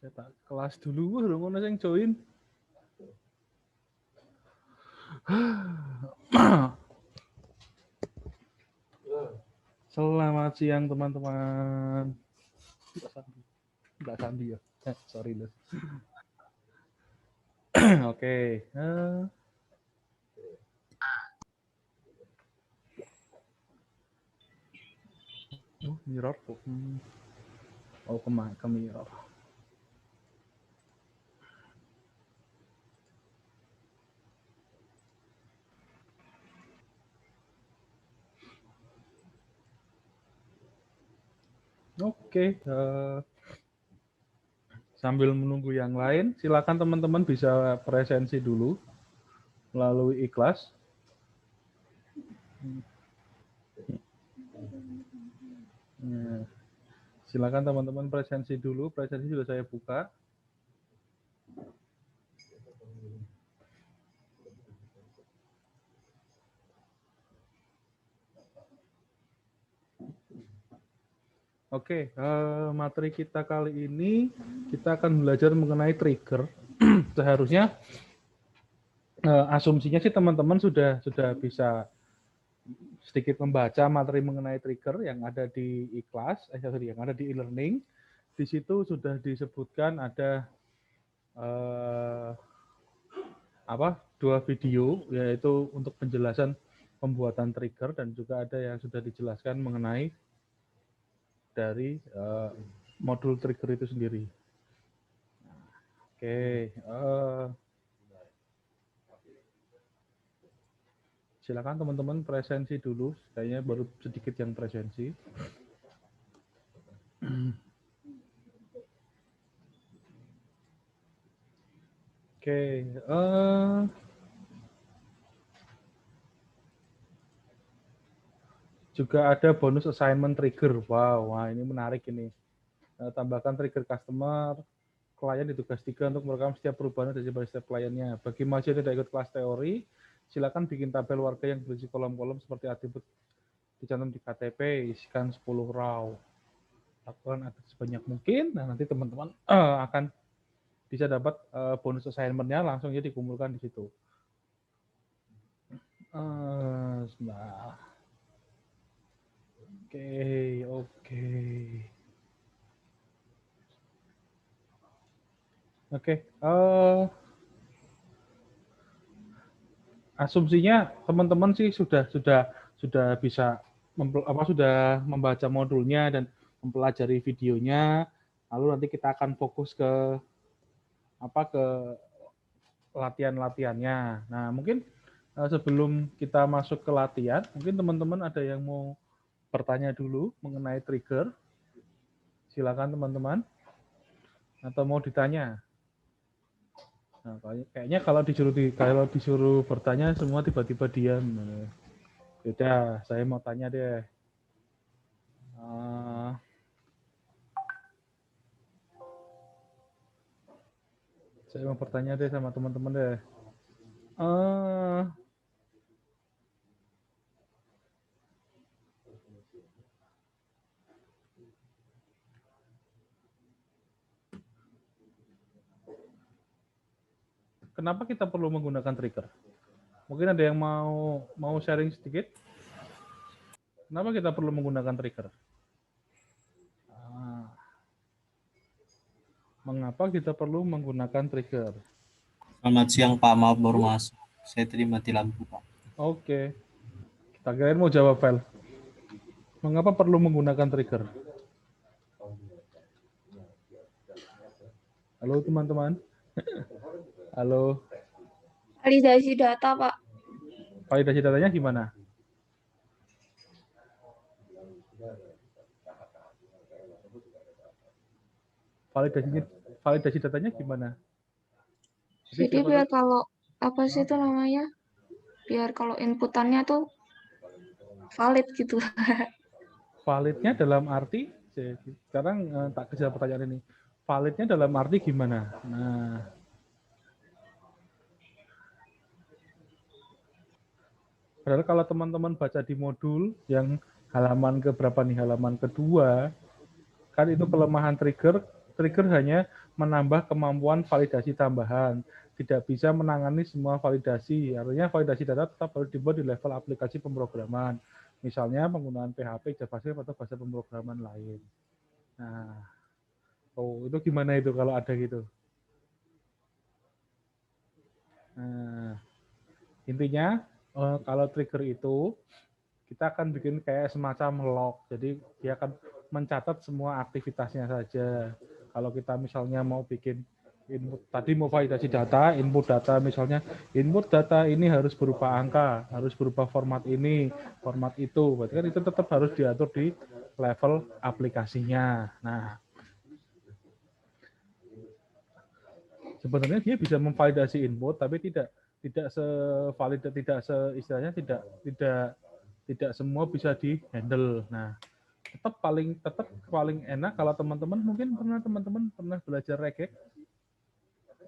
Saya tak kelas dulu, ngono sing join. Selamat siang teman-teman. Enggak Sandi ya. Sorry loh. Oke. Mirror. Oh, ke mirror. Oke. Sambil menunggu yang lain, silakan teman-teman bisa presensi dulu melalui Ikhlas. Silakan teman-teman presensi dulu. Presensi sudah saya buka. Oke, materi kita kali ini kita akan belajar mengenai trigger. Seharusnya asumsinya sih teman-teman sudah bisa sedikit membaca materi mengenai trigger yang ada di Ikhlas, yang ada di e-learning. Di situ sudah disebutkan ada dua video, yaitu untuk penjelasan pembuatan trigger dan juga ada yang sudah dijelaskan mengenai dari modul trigger itu sendiri. Oke, silakan teman-teman presensi dulu. Kayaknya baru sedikit yang presensi. Oke, juga ada bonus assignment trigger. Wow, wah ini menarik ini. Tambahkan trigger customer, klien ditugaskan untuk merekam setiap perubahan dari setiap kliennya. Bagi mahasiswa yang tidak ikut kelas teori, silakan bikin tabel warga yang berisi kolom-kolom seperti atribut dicantum di KTP, isikan 10 raw. Lakukan sebanyak mungkin. Nah, nanti teman-teman akan bisa dapat bonus assignment-nya langsung jadi dikumpulkan di situ. Nah. Oke. Asumsinya teman-teman sih sudah bisa sudah membaca modulnya dan mempelajari videonya. Lalu nanti kita akan fokus ke latihan-latihannya. Nah, mungkin sebelum kita masuk ke latihan, mungkin teman-teman ada yang mau bertanya dulu mengenai trigger. Silakan teman-teman. Atau mau ditanya? Nah, kayaknya kalau disuruh bertanya semua tiba-tiba diam. Yaudah, saya mau tanya deh. Saya mau bertanya deh sama teman-teman deh. Kenapa kita perlu menggunakan trigger? Mungkin ada yang mau sharing sedikit? Kenapa kita perlu menggunakan trigger? Mengapa kita perlu menggunakan trigger? Selamat siang Pak, maaf baru masuk. Saya tadi mati lampu Pak. Oke. Kita kirain mau jawab file. Mengapa perlu menggunakan trigger? Halo teman-teman. Halo. Validasi data, Pak. Validasi datanya gimana? Validasi datanya gimana? Jadi biar kalau apa sih itu namanya? Biar kalau inputannya tuh valid gitu. Validnya dalam arti sekarang tak kejar pertanyaan ini. Validnya dalam arti gimana? Nah, padahal kalau teman-teman baca di modul yang halaman keberapa nih? Halaman kedua, kan itu kelemahan trigger trigger hanya menambah kemampuan validasi tambahan, tidak bisa menangani semua validasi. Artinya validasi data tetap harus dibuat di level aplikasi pemrograman. Misalnya penggunaan PHP, JavaScript, atau bahasa pemrograman lain. Nah, itu gimana itu kalau ada gitu? Nah, intinya kalau trigger itu kita akan bikin kayak semacam log. Jadi dia akan mencatat semua aktivitasnya saja. Kalau kita misalnya mau bikin input, tadi mau validasi data, input data misalnya, input data ini harus berupa angka, harus berupa format ini, format itu. Berarti kan itu tetap harus diatur di level aplikasinya. Nah, sebenarnya dia bisa memvalidasi input, tapi tidak sevalid, tidak istilahnya tidak semua bisa di handle. Nah, tetap paling enak kalau teman-teman mungkin pernah belajar regek,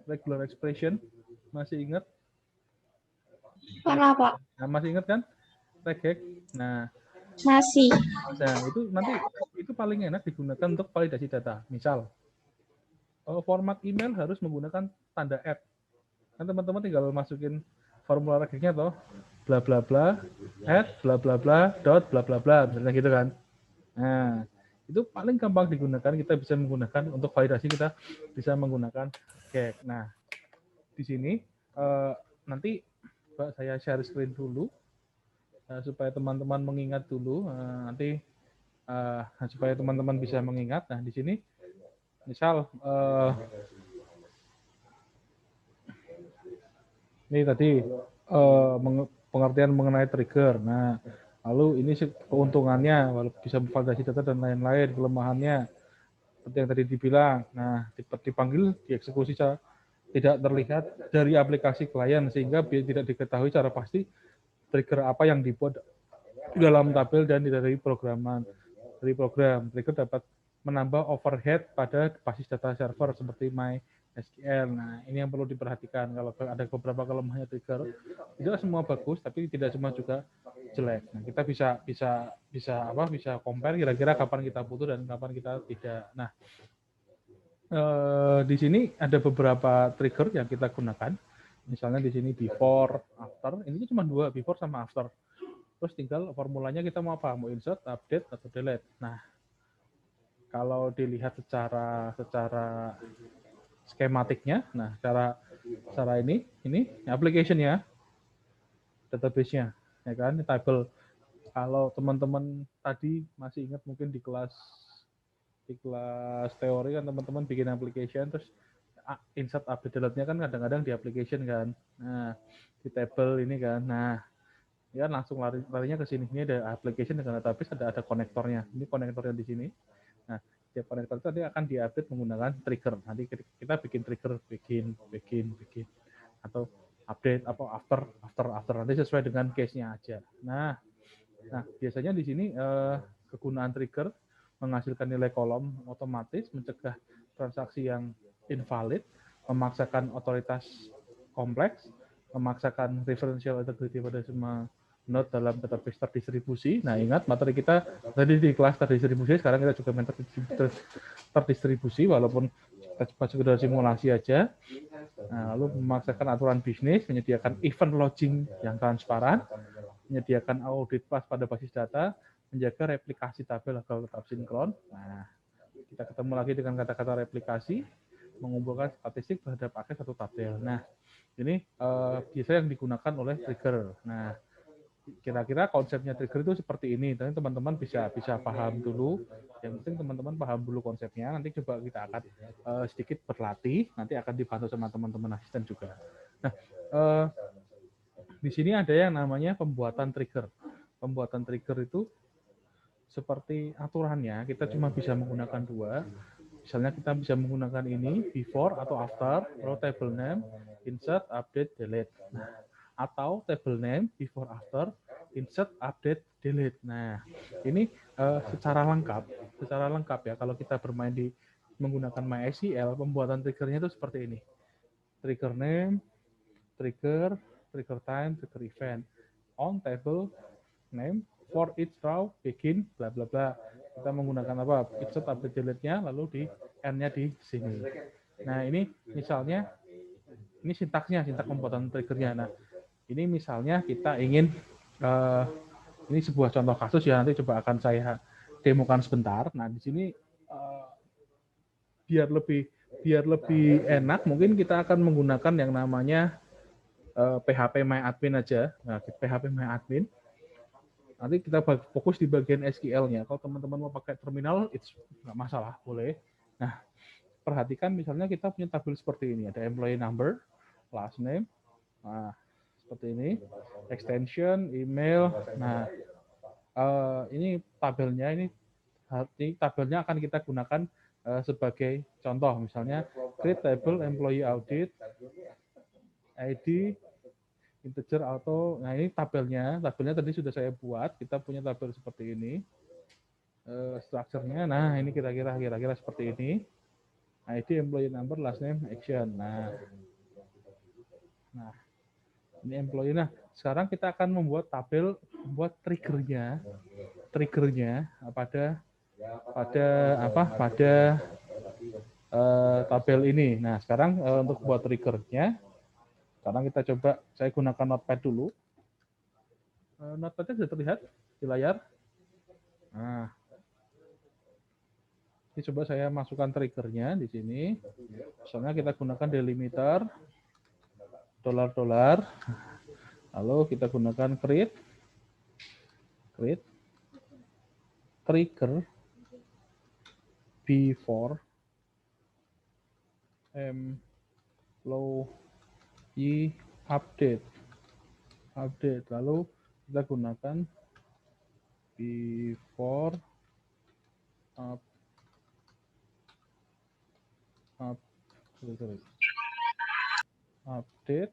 regular expression, masih ingat? Pernah, Pak? Nah, masih ingat kan regek? Nah, Masih. itu nanti itu paling enak digunakan untuk validasi data. Misal format email harus menggunakan tanda @ kan teman-teman tinggal masukin formula regeknya toh, bla bla bla @ bla bla bla dot bla bla bla, misalnya gitu kan. Nah, itu paling gampang digunakan, kita bisa menggunakan untuk validasi, kita bisa menggunakan regek. Nah, di sini nanti saya share screen dulu supaya teman-teman mengingat dulu, nanti supaya teman-teman bisa mengingat. Nah, di sini misal ini tadi pengertian mengenai trigger. Nah, lalu ini keuntungannya, walaupun bisa memvalidasi data dan lain-lain, kelemahannya seperti yang tadi dibilang. Nah, dipanggil, dieksekusi tidak terlihat dari aplikasi klien, sehingga tidak diketahui secara pasti trigger apa yang dibuat dalam tabel dan dari program. Trigger dapat menambah overhead pada basis data server seperti MySQL. Nah, ini yang perlu diperhatikan. Kalau ada beberapa kelemahannya trigger, tidak semua bagus, tapi tidak semua juga jelek. Nah, kita bisa compare kira-kira kapan kita butuh dan kapan kita tidak. Nah, di sini ada beberapa trigger yang kita gunakan. Misalnya di sini before, after. Ini cuma dua, before sama after. Terus tinggal formulanya kita mau apa? Mau insert, update, atau delete. Nah, kalau dilihat secara skematiknya, nah cara ini application-nya, database-nya, ya kan, table. Kalau teman-teman tadi masih ingat mungkin di kelas teori kan teman-teman bikin application, terus insert update delete-nya kan kadang-kadang di application kan. Nah, di table ini kan. Nah, ya langsung larinya ke sini. Ini ada application dengan database, ada konektornya. Ini konektornya di sini. Nah, setiap konektor itu nanti akan diupdate menggunakan trigger. Nanti kita bikin trigger, bikin atau update apa after nanti sesuai dengan case-nya aja. Nah, biasanya di sini kegunaan trigger menghasilkan nilai kolom otomatis, mencegah transaksi yang invalid, memaksakan otoritas kompleks, memaksakan referential integrity pada semua node dalam database terdistribusi. Nah, ingat materi kita tadi di kelas terdistribusi, sekarang kita juga main terdistribusi, walaupun kita coba sekedar simulasi aja. Nah, lalu memaksakan aturan bisnis, menyediakan event logging yang transparan, menyediakan audit pas pada basis data, menjaga replikasi tabel agar tetap sinkron. Nah, kita ketemu lagi dengan kata-kata replikasi, mengumpulkan statistik terhadap akses satu tabel. Nah, ini biasa yang digunakan oleh trigger. Nah, kira-kira konsepnya trigger itu seperti ini. Tapi teman-teman bisa paham dulu. Yang penting teman-teman paham dulu konsepnya. Nanti coba kita akan sedikit berlatih. Nanti akan dibantu sama teman-teman asisten juga. Nah, di sini ada yang namanya pembuatan trigger. Pembuatan trigger itu seperti aturannya, kita cuma bisa menggunakan dua. Misalnya kita bisa menggunakan ini, before atau after, lalu table name, insert, update, delete. Nah, atau table name, before, after, insert, update, delete. Nah, ini secara lengkap ya. Kalau kita bermain di menggunakan MySQL, pembuatan triggernya itu seperti ini. Trigger name, trigger time, trigger event. On table name, for each row, begin, bla bla bla. Kita menggunakan apa? Insert update delete-nya, lalu di N-nya di sini. Nah, ini misalnya, ini sintaksnya, sintaks pembuatan triggernya. Nah, ini misalnya kita ingin, ini sebuah contoh kasus ya, nanti coba akan saya demokan sebentar. Nah, di sini biar lebih enak, mungkin kita akan menggunakan yang namanya PHP MyAdmin aja. Nah, PHP MyAdmin. Nanti kita fokus di bagian SQL-nya. Kalau teman-teman mau pakai terminal, itu nggak masalah, boleh. Nah, perhatikan misalnya kita punya tabel seperti ini. Ada employee number, last name, nah, seperti ini, extension, email. Nah, ini tabelnya, ini tabelnya akan kita gunakan sebagai contoh. Misalnya, create table employee audit, ID, integer auto. Nah, ini tabelnya tadi sudah saya buat. Kita punya tabel seperti ini. Strukturnya, nah ini kira-kira seperti ini. ID, employee number, last name, action. Nah, ini employee. Nah, sekarang kita akan membuat tabel, membuat triggernya pada tabel ini. Nah, sekarang untuk buat triggernya, sekarang kita coba, saya gunakan notepad dulu. Notepadnya sudah terlihat di layar. Nah, ini coba saya masukkan triggernya di sini. Misalnya kita gunakan delimiter $, lalu kita gunakan create trigger before employee update, lalu kita gunakan before update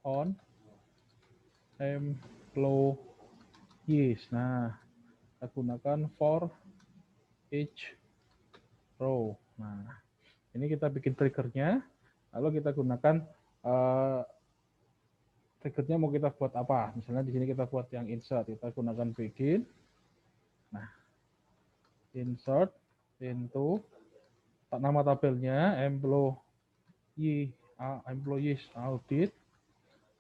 on employees. Nah, kita gunakan for each row. Nah, ini kita bikin triggernya, lalu kita gunakan triggernya mau kita buat apa? Misalnya di sini kita buat yang insert, kita gunakan begin. Nah, insert into nama tabelnya employees audit.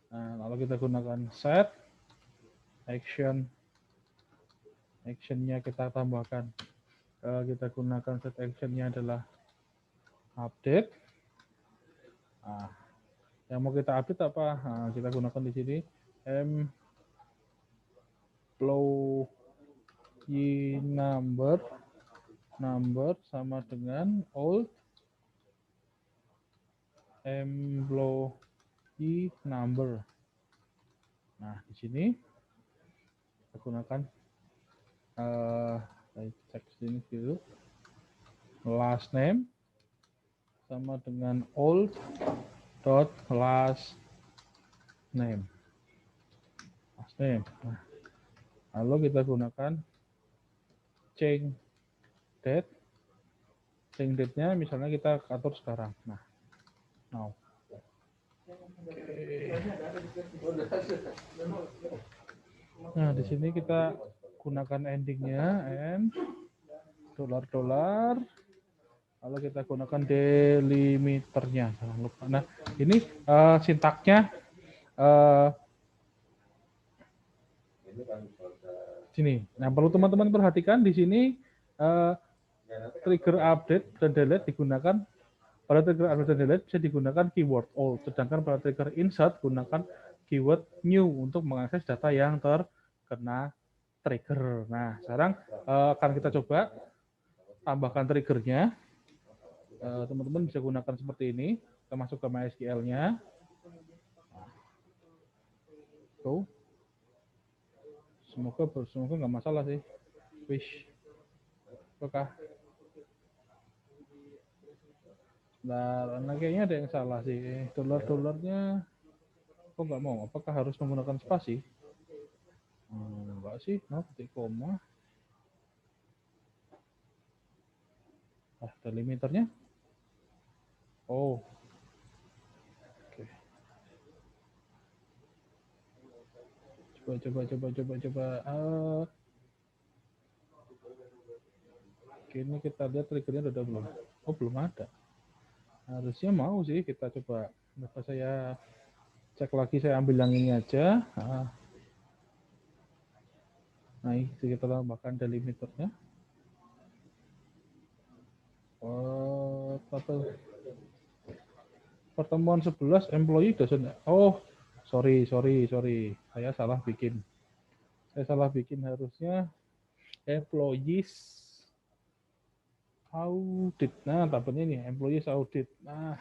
Nah, lalu kita gunakan set actionnya kita tambahkan. Kita gunakan set actionnya adalah update. Nah, yang mau kita update apa? Nah, kita gunakan di sini employee number sama dengan old employee number. Nah, di sini kita gunakan saya cek sini dulu, last name sama dengan old dot last name. Nah, lalu kita gunakan change date-nya misalnya kita atur sekarang. Nah, now. Nah, di sini kita gunakan endingnya and $, lalu kita gunakan delimiternya, jangan lupa. Nah, ini sintaknya sini. Nah, perlu teman-teman perhatikan di sini trigger update dan delete digunakan. Pada trigger update dan delete bisa digunakan keyword old, sedangkan pada trigger insert gunakan keyword new untuk mengakses data yang terkena trigger. Nah, sekarang akan kita coba tambahkan triggernya. Teman-teman bisa gunakan seperti ini. Kita masuk ke MySQL-nya. Semoga nggak masalah sih. Wish. Apakah? Nah, kayaknya ada yang salah sih. $-nya kok nggak mau? Apakah harus menggunakan spasi? Enggak sih, titik koma. Delimiternya? Oh. Oke. Coba. Ini kita lihat triggernya udah belum? Oh, belum ada. Harusnya mau sih, kita coba. Kenapa saya cek lagi, saya ambil yang ini aja. Nah, itu kita tambahkan delimiternya. Pertemuan 11 employee doesn't. Oh, sorry. Saya salah bikin. Harusnya employees audit. Nah, tabelnya ini employees audit. Nah,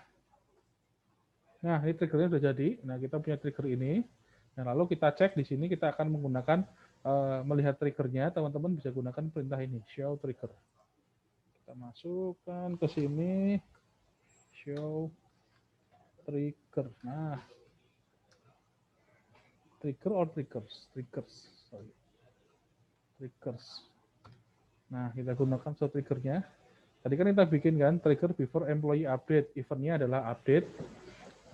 ini triggernya sudah jadi. Nah, kita punya trigger ini. Nah, lalu kita cek di sini, kita akan menggunakan melihat triggernya. Teman-teman bisa gunakan perintah ini, show trigger. Kita masukkan ke sini, show trigger. Nah, trigger or triggers? Triggers. Nah, kita gunakan show triggernya. Tadi kan kita bikin kan trigger before employee update. Eventnya adalah update.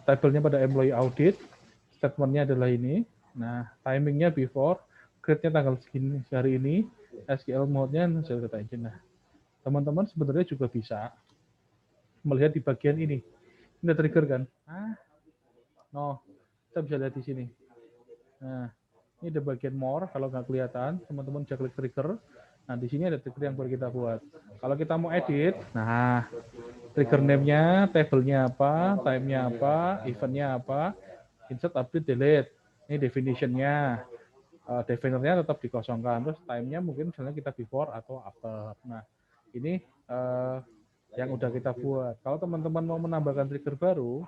Tabelnya pada employee audit. Statementnya adalah ini. Nah, timingnya before. Create-nya tanggal segini hari ini. SQL mode-nya saya data engine. Nah, teman-teman sebenarnya juga bisa melihat di bagian ini. Ini ada trigger kan? Kita bisa lihat di sini. Nah, ini ada bagian more. Kalau nggak kelihatan, teman-teman bisa klik trigger. Nah, di sini ada trigger yang baru kita buat. Kalau kita mau edit, nah, trigger name-nya, tabelnya apa, time-nya apa, event-nya apa, insert, update, delete. Ini definition-nya. Definernya tetap dikosongkan. Terus time-nya mungkin misalnya kita before atau after. Nah, ini yang udah kita buat. Kalau teman-teman mau menambahkan trigger baru,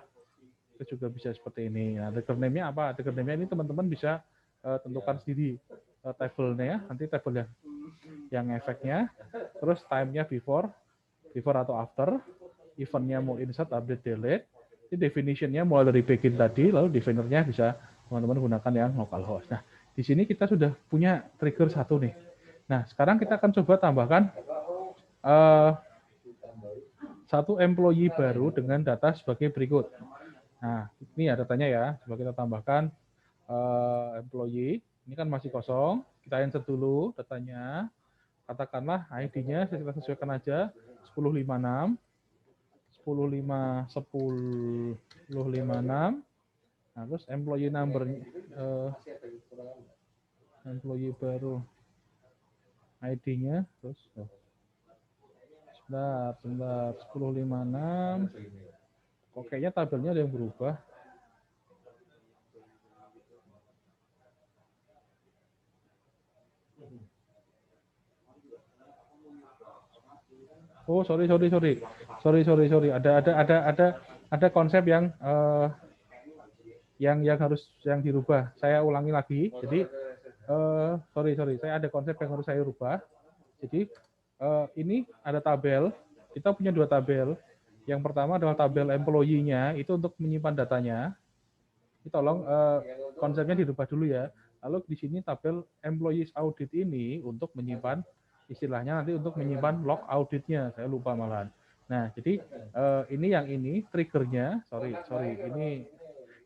itu juga bisa seperti ini. Nah, trigger name-nya apa? Trigger name-nya ini teman-teman bisa tentukan sendiri tabelnya, nanti tabel yang efeknya, terus time-nya before atau after, event-nya mau insert, update, delete, ini definition-nya mulai dari begin tadi, lalu definernya bisa teman-teman gunakan yang localhost. Nah, di sini kita sudah punya trigger satu nih. Nah, sekarang kita akan coba tambahkan satu employee baru dengan data sebagai berikut. Nah, ini ya datanya ya. Coba kita tambahkan employee. Ini kan masih kosong. Kita insert dulu datanya. Katakanlah ID-nya kita sesuaikan aja 1056. 1056. Nah, terus employee number employee baru ID-nya terus sebentar 1056. Kok kayaknya tabelnya ada yang berubah. Oh, sorry. Ada konsep yang harus dirubah. Saya ulangi lagi. Jadi sorry. Saya ada konsep yang harus saya rubah. Jadi ini ada tabel. Kita punya dua tabel. Yang pertama adalah tabel employee-nya, itu untuk menyimpan datanya. Ini tolong konsepnya dirubah dulu ya. Lalu di sini tabel employees audit ini untuk menyimpan, istilahnya nanti untuk menyimpan log auditnya. Saya lupa malahan. Nah, jadi ini triggernya, sorry.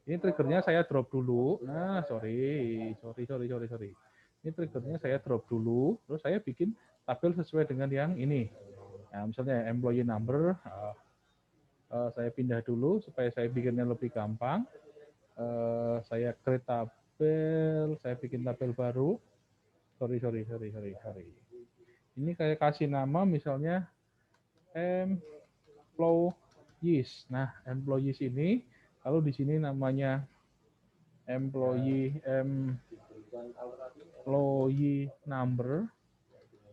Ini triggernya saya drop dulu. Nah, sorry. Ini triggernya saya drop dulu, terus saya bikin tabel sesuai dengan yang ini. Nah, misalnya employee number, saya pindah dulu supaya saya bikinnya lebih gampang. Saya create tabel, saya bikin tabel baru. Sorry. Ini kayak kasih nama misalnya employees. Nah, employees ini kalau di sini namanya employee number.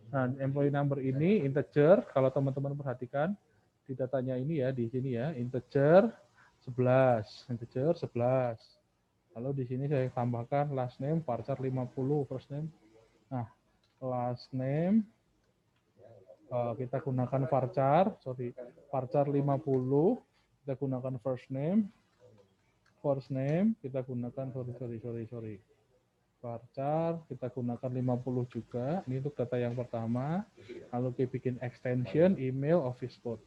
Nah, employee number ini integer. Kalau teman-teman perhatikan di datanya ini ya, di sini ya, integer 11. Lalu di sini saya tambahkan last name varchar 50, first name. Nah, last name kita gunakan varchar 50, kita gunakan first name kita gunakan sorry. Varchar kita gunakan 50 juga. Ini untuk data yang pertama. Lalu kita bikin extension email office code.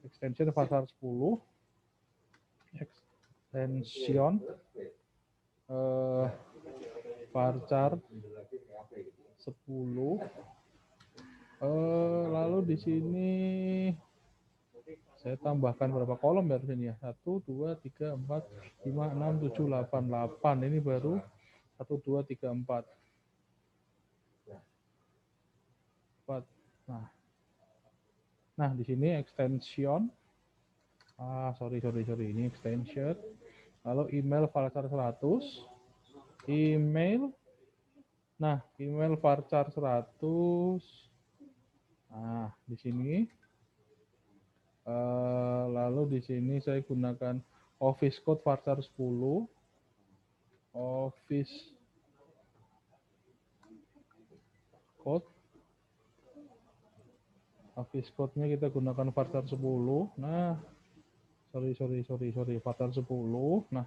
Extension varchar 10. Extension varchar 10. Lalu di sini saya tambahkan berapa kolom ya di sini ya? 1, 2, 3, 4, 5, 6, 7, 8. 8 ini baru 1, 2, 3, 4. 4. Nah, di sini extension. Sorry. Ini extension. Lalu email varchar 100. Email. Nah, email varchar 100. Nah, di sini. Lalu di sini saya gunakan office code varchar 10. Office code-nya kita gunakan varchar 10. Nah, sorry, varchar 10. Nah,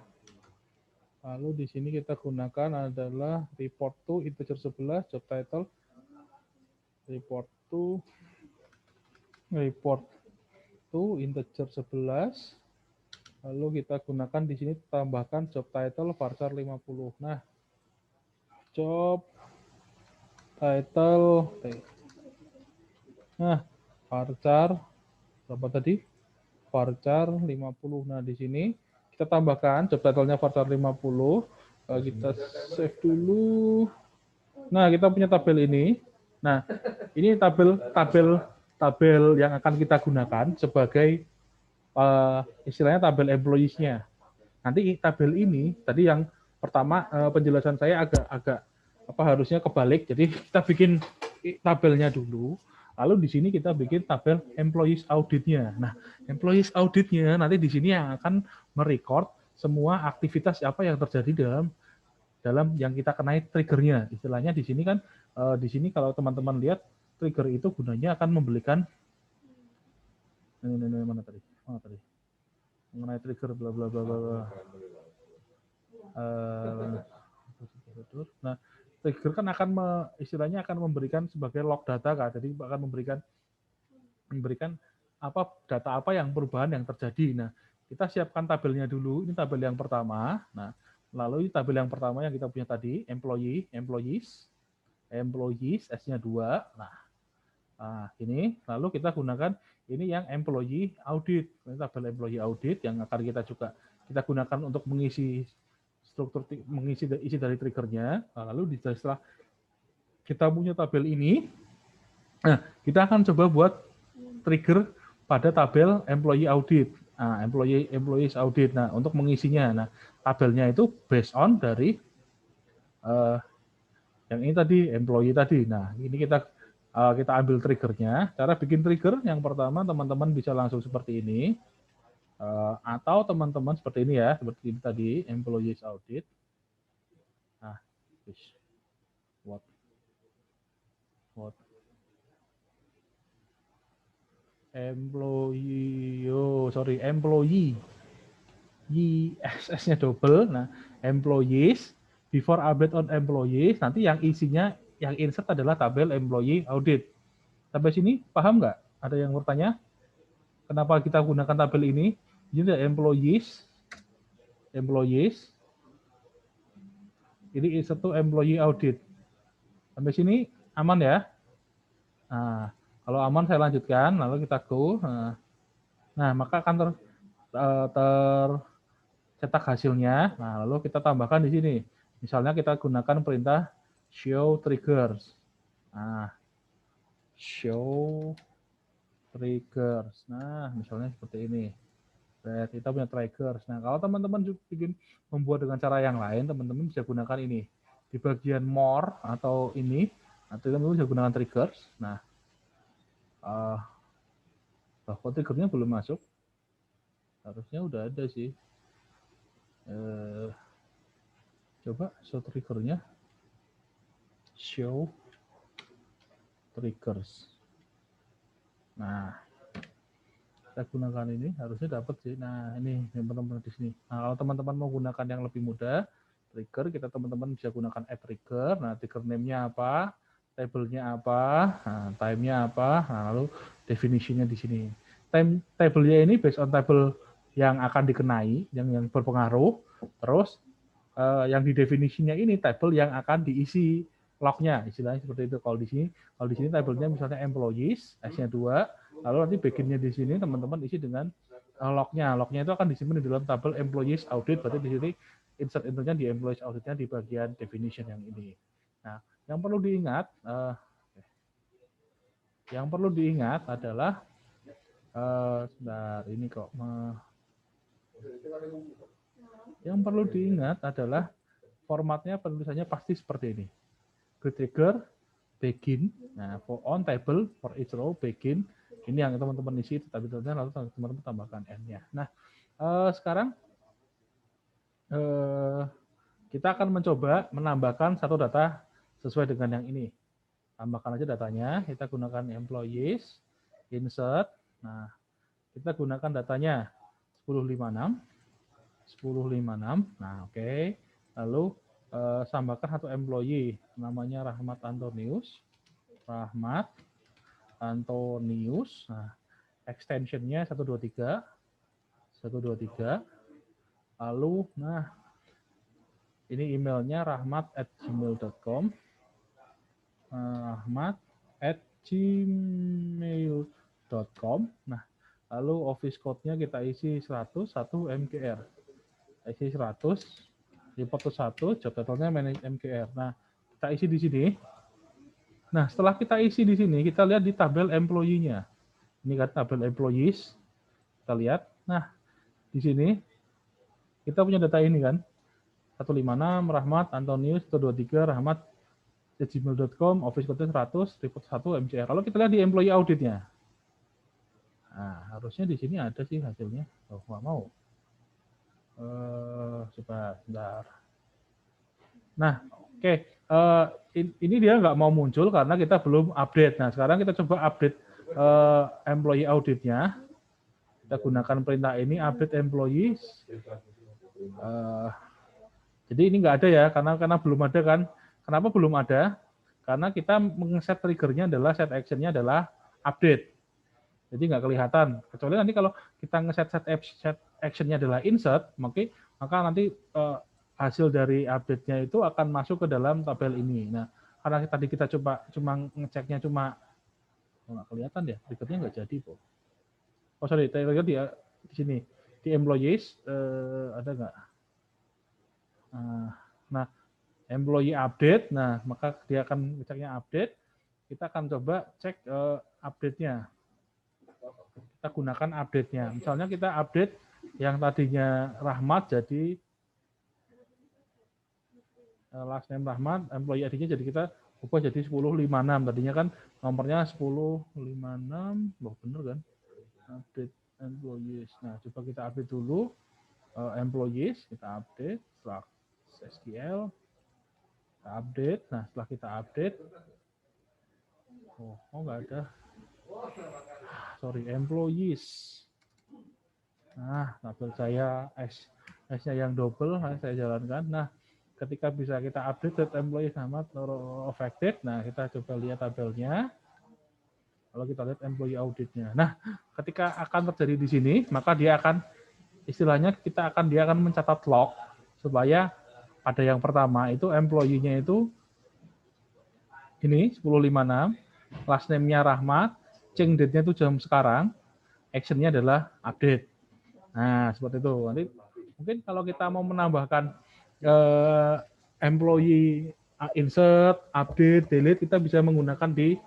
lalu di sini kita gunakan adalah report to integer 11, job title report to integer 11. Lalu kita gunakan di sini tambahkan job title varchar 50. Nah, job title varchar berapa tadi? Varchar 50. Nah, di sini kita tambahkan job title-nya varchar 50. Kita save dulu. Nah, kita punya tabel ini. Nah, ini tabel yang akan kita gunakan sebagai istilahnya tabel employees-nya. Nanti tabel ini tadi yang pertama penjelasan saya agak harusnya kebalik. Jadi kita bikin tabelnya dulu. Lalu di sini kita bikin tabel employees audit-nya. Nah, employees audit-nya nanti di sini yang akan merecord semua aktivitas apa yang terjadi dalam yang kita kenai triggernya. Istilahnya di sini kan di sini kalau teman-teman lihat trigger itu gunanya akan membelikan mana tadi mengenai trigger bla bla bla bla. Nah, trigger kan akan istilahnya akan memberikan sebagai log data kan. Jadi akan memberikan data apa yang perubahan yang terjadi. Nah, kita siapkan tabelnya dulu. Ini tabel yang pertama. Nah, lalu tabel yang pertama yang kita punya tadi employees S-nya 2. Nah, ini lalu kita gunakan ini yang employee audit. Ini tabel employee audit yang akan kita gunakan untuk mengisi isi dari triggernya. Lalu setelah kita punya tabel ini, kita akan coba buat trigger pada tabel employee audit. Employees audit. Nah, untuk mengisinya, nah tabelnya itu based on dari yang ini tadi employee tadi. Nah, ini kita ambil triggernya. Cara bikin trigger yang pertama teman-teman bisa langsung seperti ini. Atau teman-teman seperti ini ya, seperti ini tadi, employees audit. Nah, what employee SS-nya double. Nah, employees before update on employees, nanti yang isinya yang insert adalah tabel employee audit. Sampai sini paham nggak? Ada yang bertanya? Kenapa kita gunakan tabel ini? Ini ada employees. Ini insert to employee audit. Sampai sini aman ya? Nah, kalau aman saya lanjutkan, lalu kita go. Nah, maka akan tercetak hasilnya. Nah, lalu kita tambahkan di sini. Misalnya kita gunakan perintah show triggers. Nah, show triggers. Nah, misalnya seperti ini. Kita punya triggers. Nah, kalau teman-teman ingin membuat dengan cara yang lain, teman-teman bisa gunakan ini. Di bagian more atau ini, nanti teman-teman bisa gunakan triggers. Nah, kok triggernya belum masuk? Harusnya udah ada sih. Coba show triggernya. Show triggers. Nah, kita gunakan ini harusnya dapat sih. Nah, ini teman-teman di sini. Nah, kalau teman-teman mau gunakan yang lebih mudah, trigger kita teman-teman bisa gunakan add trigger. Nah, trigger name-nya apa? Table-nya apa? Nah, time-nya apa? Nah, lalu definisinya di sini. Table-nya ini based on table yang akan dikenai, yang berpengaruh. Terus yang di definisinya ini table yang akan diisi lognya, istilahnya seperti itu. Kalau di sini tabelnya misalnya employees, S-nya 2, lalu nanti bagiannya di sini teman-teman isi dengan lognya. Lognya itu akan disimpan di dalam tabel employees audit, berarti di sini insert infonya di employees auditnya di bagian definition yang ini. Nah, yang perlu diingat adalah sebentar, ini kok yang perlu diingat adalah formatnya penulisannya pasti seperti ini. Grid trigger, begin, nah for on table for each row begin, ini yang teman-teman isi tabelnya, lalu teman-teman tambahkan n-nya. Nah, sekarang kita akan mencoba menambahkan satu data sesuai dengan yang ini. Tambahkan aja datanya, kita gunakan employees, insert, nah kita gunakan datanya 1056, nah oke. Lalu tambahkan satu employee, namanya Rahmat Antonius, nah extensionnya 123, lalu nah ini emailnya rahmat@gmail.com, rahmat@gmail.com. Nah, lalu office code-nya kita isi 101 MGR. Isi 100, report to 1, job title-nya manage MGR. Nah, kita isi di sini. Nah, setelah kita isi di sini, kita lihat di tabel employee-nya. Ini kan tabel employees. Kita lihat. Nah, di sini kita punya data ini kan. 156, Rahmat, Antonius, 123, Rahmat, gmail.com, office code 100, report 1, MCR. Kalau kita lihat di employee audit-nya. Nah, harusnya di sini ada sih hasilnya. Oh, nggak mau. Sebentar. Nah, oke. Ini dia nggak mau muncul karena kita belum update. Nah, sekarang kita coba update employee audit-nya. Kita gunakan perintah ini, update employees. Jadi ini nggak ada ya, karena belum ada kan. Kenapa belum ada? Karena kita nge-set triggernya adalah, set action-nya adalah update. Jadi nggak kelihatan. Kecuali nanti kalau kita nge-set action-nya adalah insert, maka nanti hasil dari update-nya itu akan masuk ke dalam tabel ini. Nah, karena tadi kita cuma ngeceknya nggak kelihatan ya, triggernya nggak jadi, Po. Oh sorry, trigger di sini di employees ada nggak? Nah, employee update, nah maka dia akan ngeceknya update. Kita akan coba cek update-nya. Kita gunakan update-nya. Misalnya kita update yang tadinya Rahmat jadi last name Rahmat, employee ID-nya jadi kita ubah jadi 1056. Tadinya kan nomornya 1056, loh bener kan? Update employees. Nah, coba kita update dulu employees, kita update setelah SQL, kita update. Nah, setelah kita update, oh nggak ada. Sorry, employees. Nah, tabel saya S-nya yang double, saya jalankan. Nah, ketika bisa kita update set employee sama affected, nah kita coba lihat tabelnya. Kalau kita lihat employee auditnya. Nah, ketika akan terjadi di sini, maka dia akan, istilahnya dia akan mencatat log, supaya pada yang pertama itu employee-nya itu ini 1056, last name-nya Rahmat, change date-nya itu jam sekarang, action-nya adalah update. Nah, seperti itu. Nanti mungkin kalau kita mau menambahkan employee insert, update, delete, kita bisa menggunakan di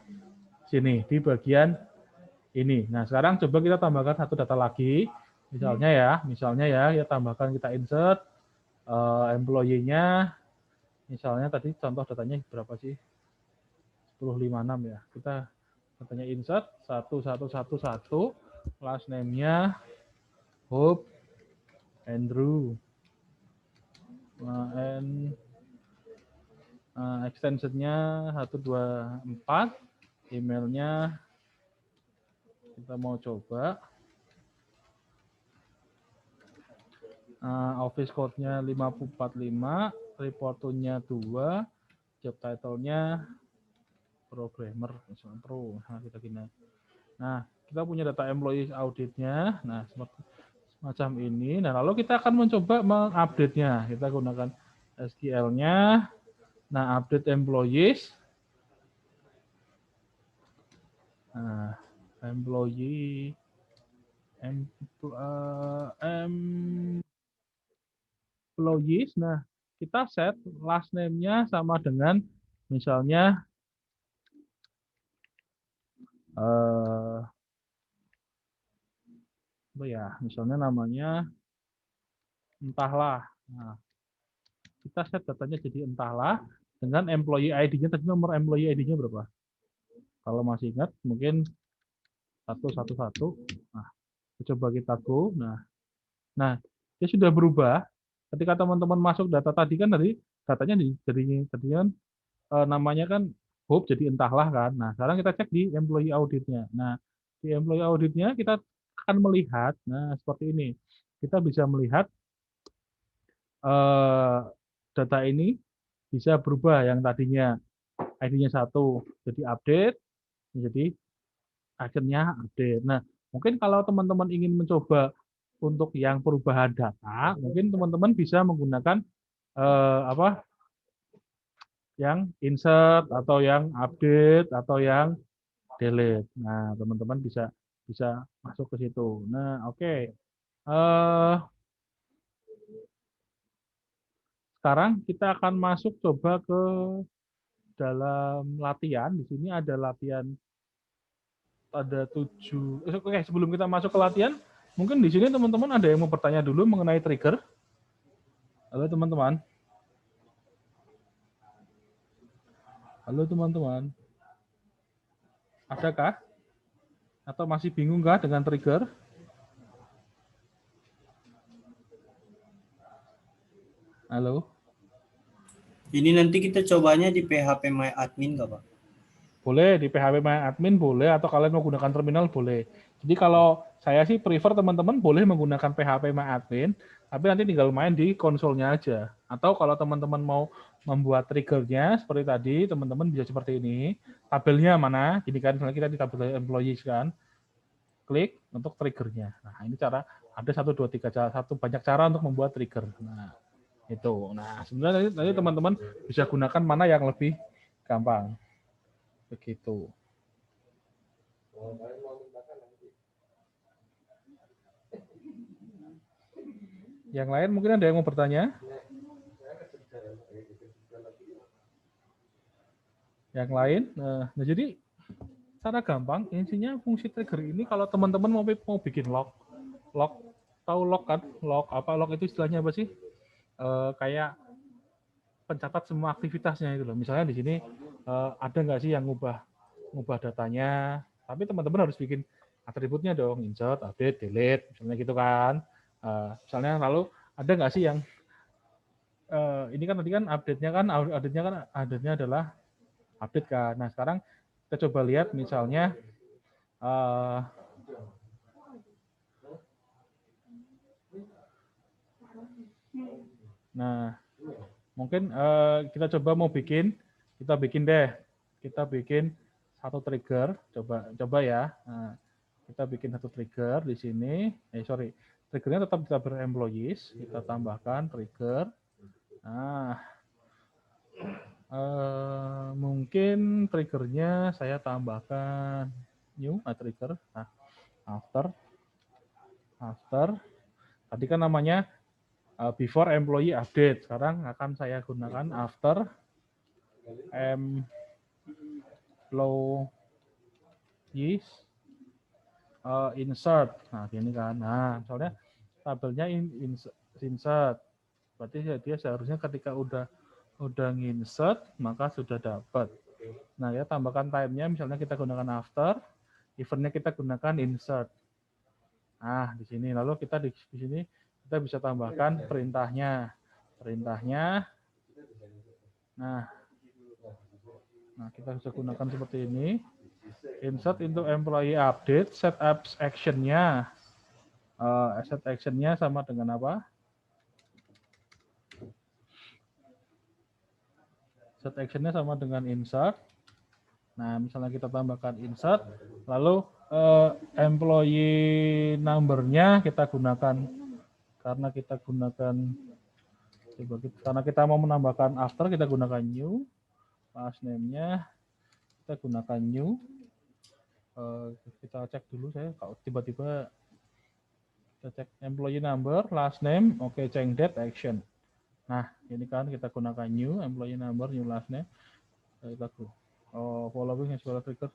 sini, di bagian ini. Nah, sekarang coba kita tambahkan satu data lagi. Misalnya ya, kita tambahkan, kita insert employee-nya. Misalnya tadi contoh datanya berapa sih? 1056 ya. Kita datanya insert 1111, last name-nya Hope Andrew. Extension-nya 124, emailnya kita mau coba. Office code-nya 545, report-nya 2, job title-nya programmer, misalnya pro. Nah, kita punya data employee audit-nya. Nah, semacam ini. Nah, lalu kita akan mencoba mengupdate-nya. Kita gunakan SQL-nya. Nah, update employees. Nah, employees. Nah, kita set last name-nya sama dengan misalnya apa ya? Misalnya namanya entahlah. Nah, kita set datanya jadi entahlah dengan employee ID-nya. Tadi nomor employee ID-nya berapa? Kalau masih ingat, mungkin 111. Nah, coba kita go. Nah, dia sudah berubah. Ketika teman-teman masuk data tadi kan tadi datanya tadi kan namanya kan Hope jadi entahlah kan. Nah, sekarang kita cek di employee auditnya. Nah, di employee auditnya kita akan melihat, nah seperti ini. Kita bisa melihat data ini bisa berubah yang tadinya ID-nya 1 jadi update, jadi akhirnya update. Nah, mungkin kalau teman-teman ingin mencoba untuk yang perubahan data, mungkin teman-teman bisa menggunakan yang insert atau yang update atau yang delete. Nah, teman-teman bisa masuk ke situ. Nah, oke. Sekarang kita akan masuk coba ke dalam latihan. Di sini ada latihan ada 7. Oke, sebelum kita masuk ke latihan, mungkin di sini teman-teman ada yang mau bertanya dulu mengenai trigger. Halo teman-teman. Halo teman-teman. Adakah? Atau masih bingungkah dengan trigger? Halo? Ini nanti kita cobanya di PHP My Admin nggak, Pak? Boleh, di PHP My Admin boleh, atau kalian mau gunakan terminal boleh. Jadi kalau saya sih prefer teman-teman boleh menggunakan PHP My Admin, tapi nanti tinggal main di konsolnya aja. Atau kalau teman-teman mau membuat triggernya seperti tadi, teman-teman bisa seperti ini. Tabelnya mana? Gini kan, misalnya kita di tabel employees kan. Klik untuk triggernya. Nah, ini cara, ada 1, 2, 3 cara, banyak cara untuk membuat trigger. Nah, itu. Nah, sebenarnya nanti teman-teman bisa gunakan mana yang lebih gampang. Begitu. Yang lain mungkin ada yang mau bertanya? Yang lain? Nah, jadi cara gampang, intinya fungsi trigger ini kalau teman-teman mau bikin log, tahu log kan? Log itu istilahnya apa sih? Kayak pencatat semua aktivitasnya itu loh. Misalnya di sini ada nggak sih yang ngubah datanya? Tapi teman-teman harus bikin atributnya dong, insert, update, delete, misalnya gitu kan. Misalnya lalu ada nggak sih yang ini kan tadi kan update-nya adalah update kan. Nah sekarang kita coba lihat misalnya nah mungkin kita coba kita bikin satu trigger, coba ya. Nah, kita bikin satu trigger di sini. Triggernya tetap kita employees, kita tambahkan trigger. Nah, mungkin triggernya saya tambahkan new trigger. Nah, after. Tadi kan namanya before employee update. Sekarang akan saya gunakan after employees insert. Nah, gini kan. Nah, soalnya tabelnya insert. Berarti dia seharusnya ketika udah insert maka sudah dapat. Nah, ya tambahkan time-nya misalnya kita gunakan after, event-nya kita gunakan insert. Nah, di sini lalu kita di sini kita bisa tambahkan perintahnya. Nah, kita bisa gunakan seperti ini. Insert into employee update, set apps action-nya. Set action-nya sama dengan apa? Set action-nya sama dengan insert. Nah, misalnya kita tambahkan insert, lalu employee number-nya kita gunakan, karena kita gunakan Coba karena kita mau menambahkan after, kita gunakan new. Last name-nya kita gunakan new. Kita cek dulu saya, kalau tiba-tiba kita cek employee number, last name, oke, change date, action. Nah, ini kan kita gunakan new, employee number, new last name. Kita following as well trigger.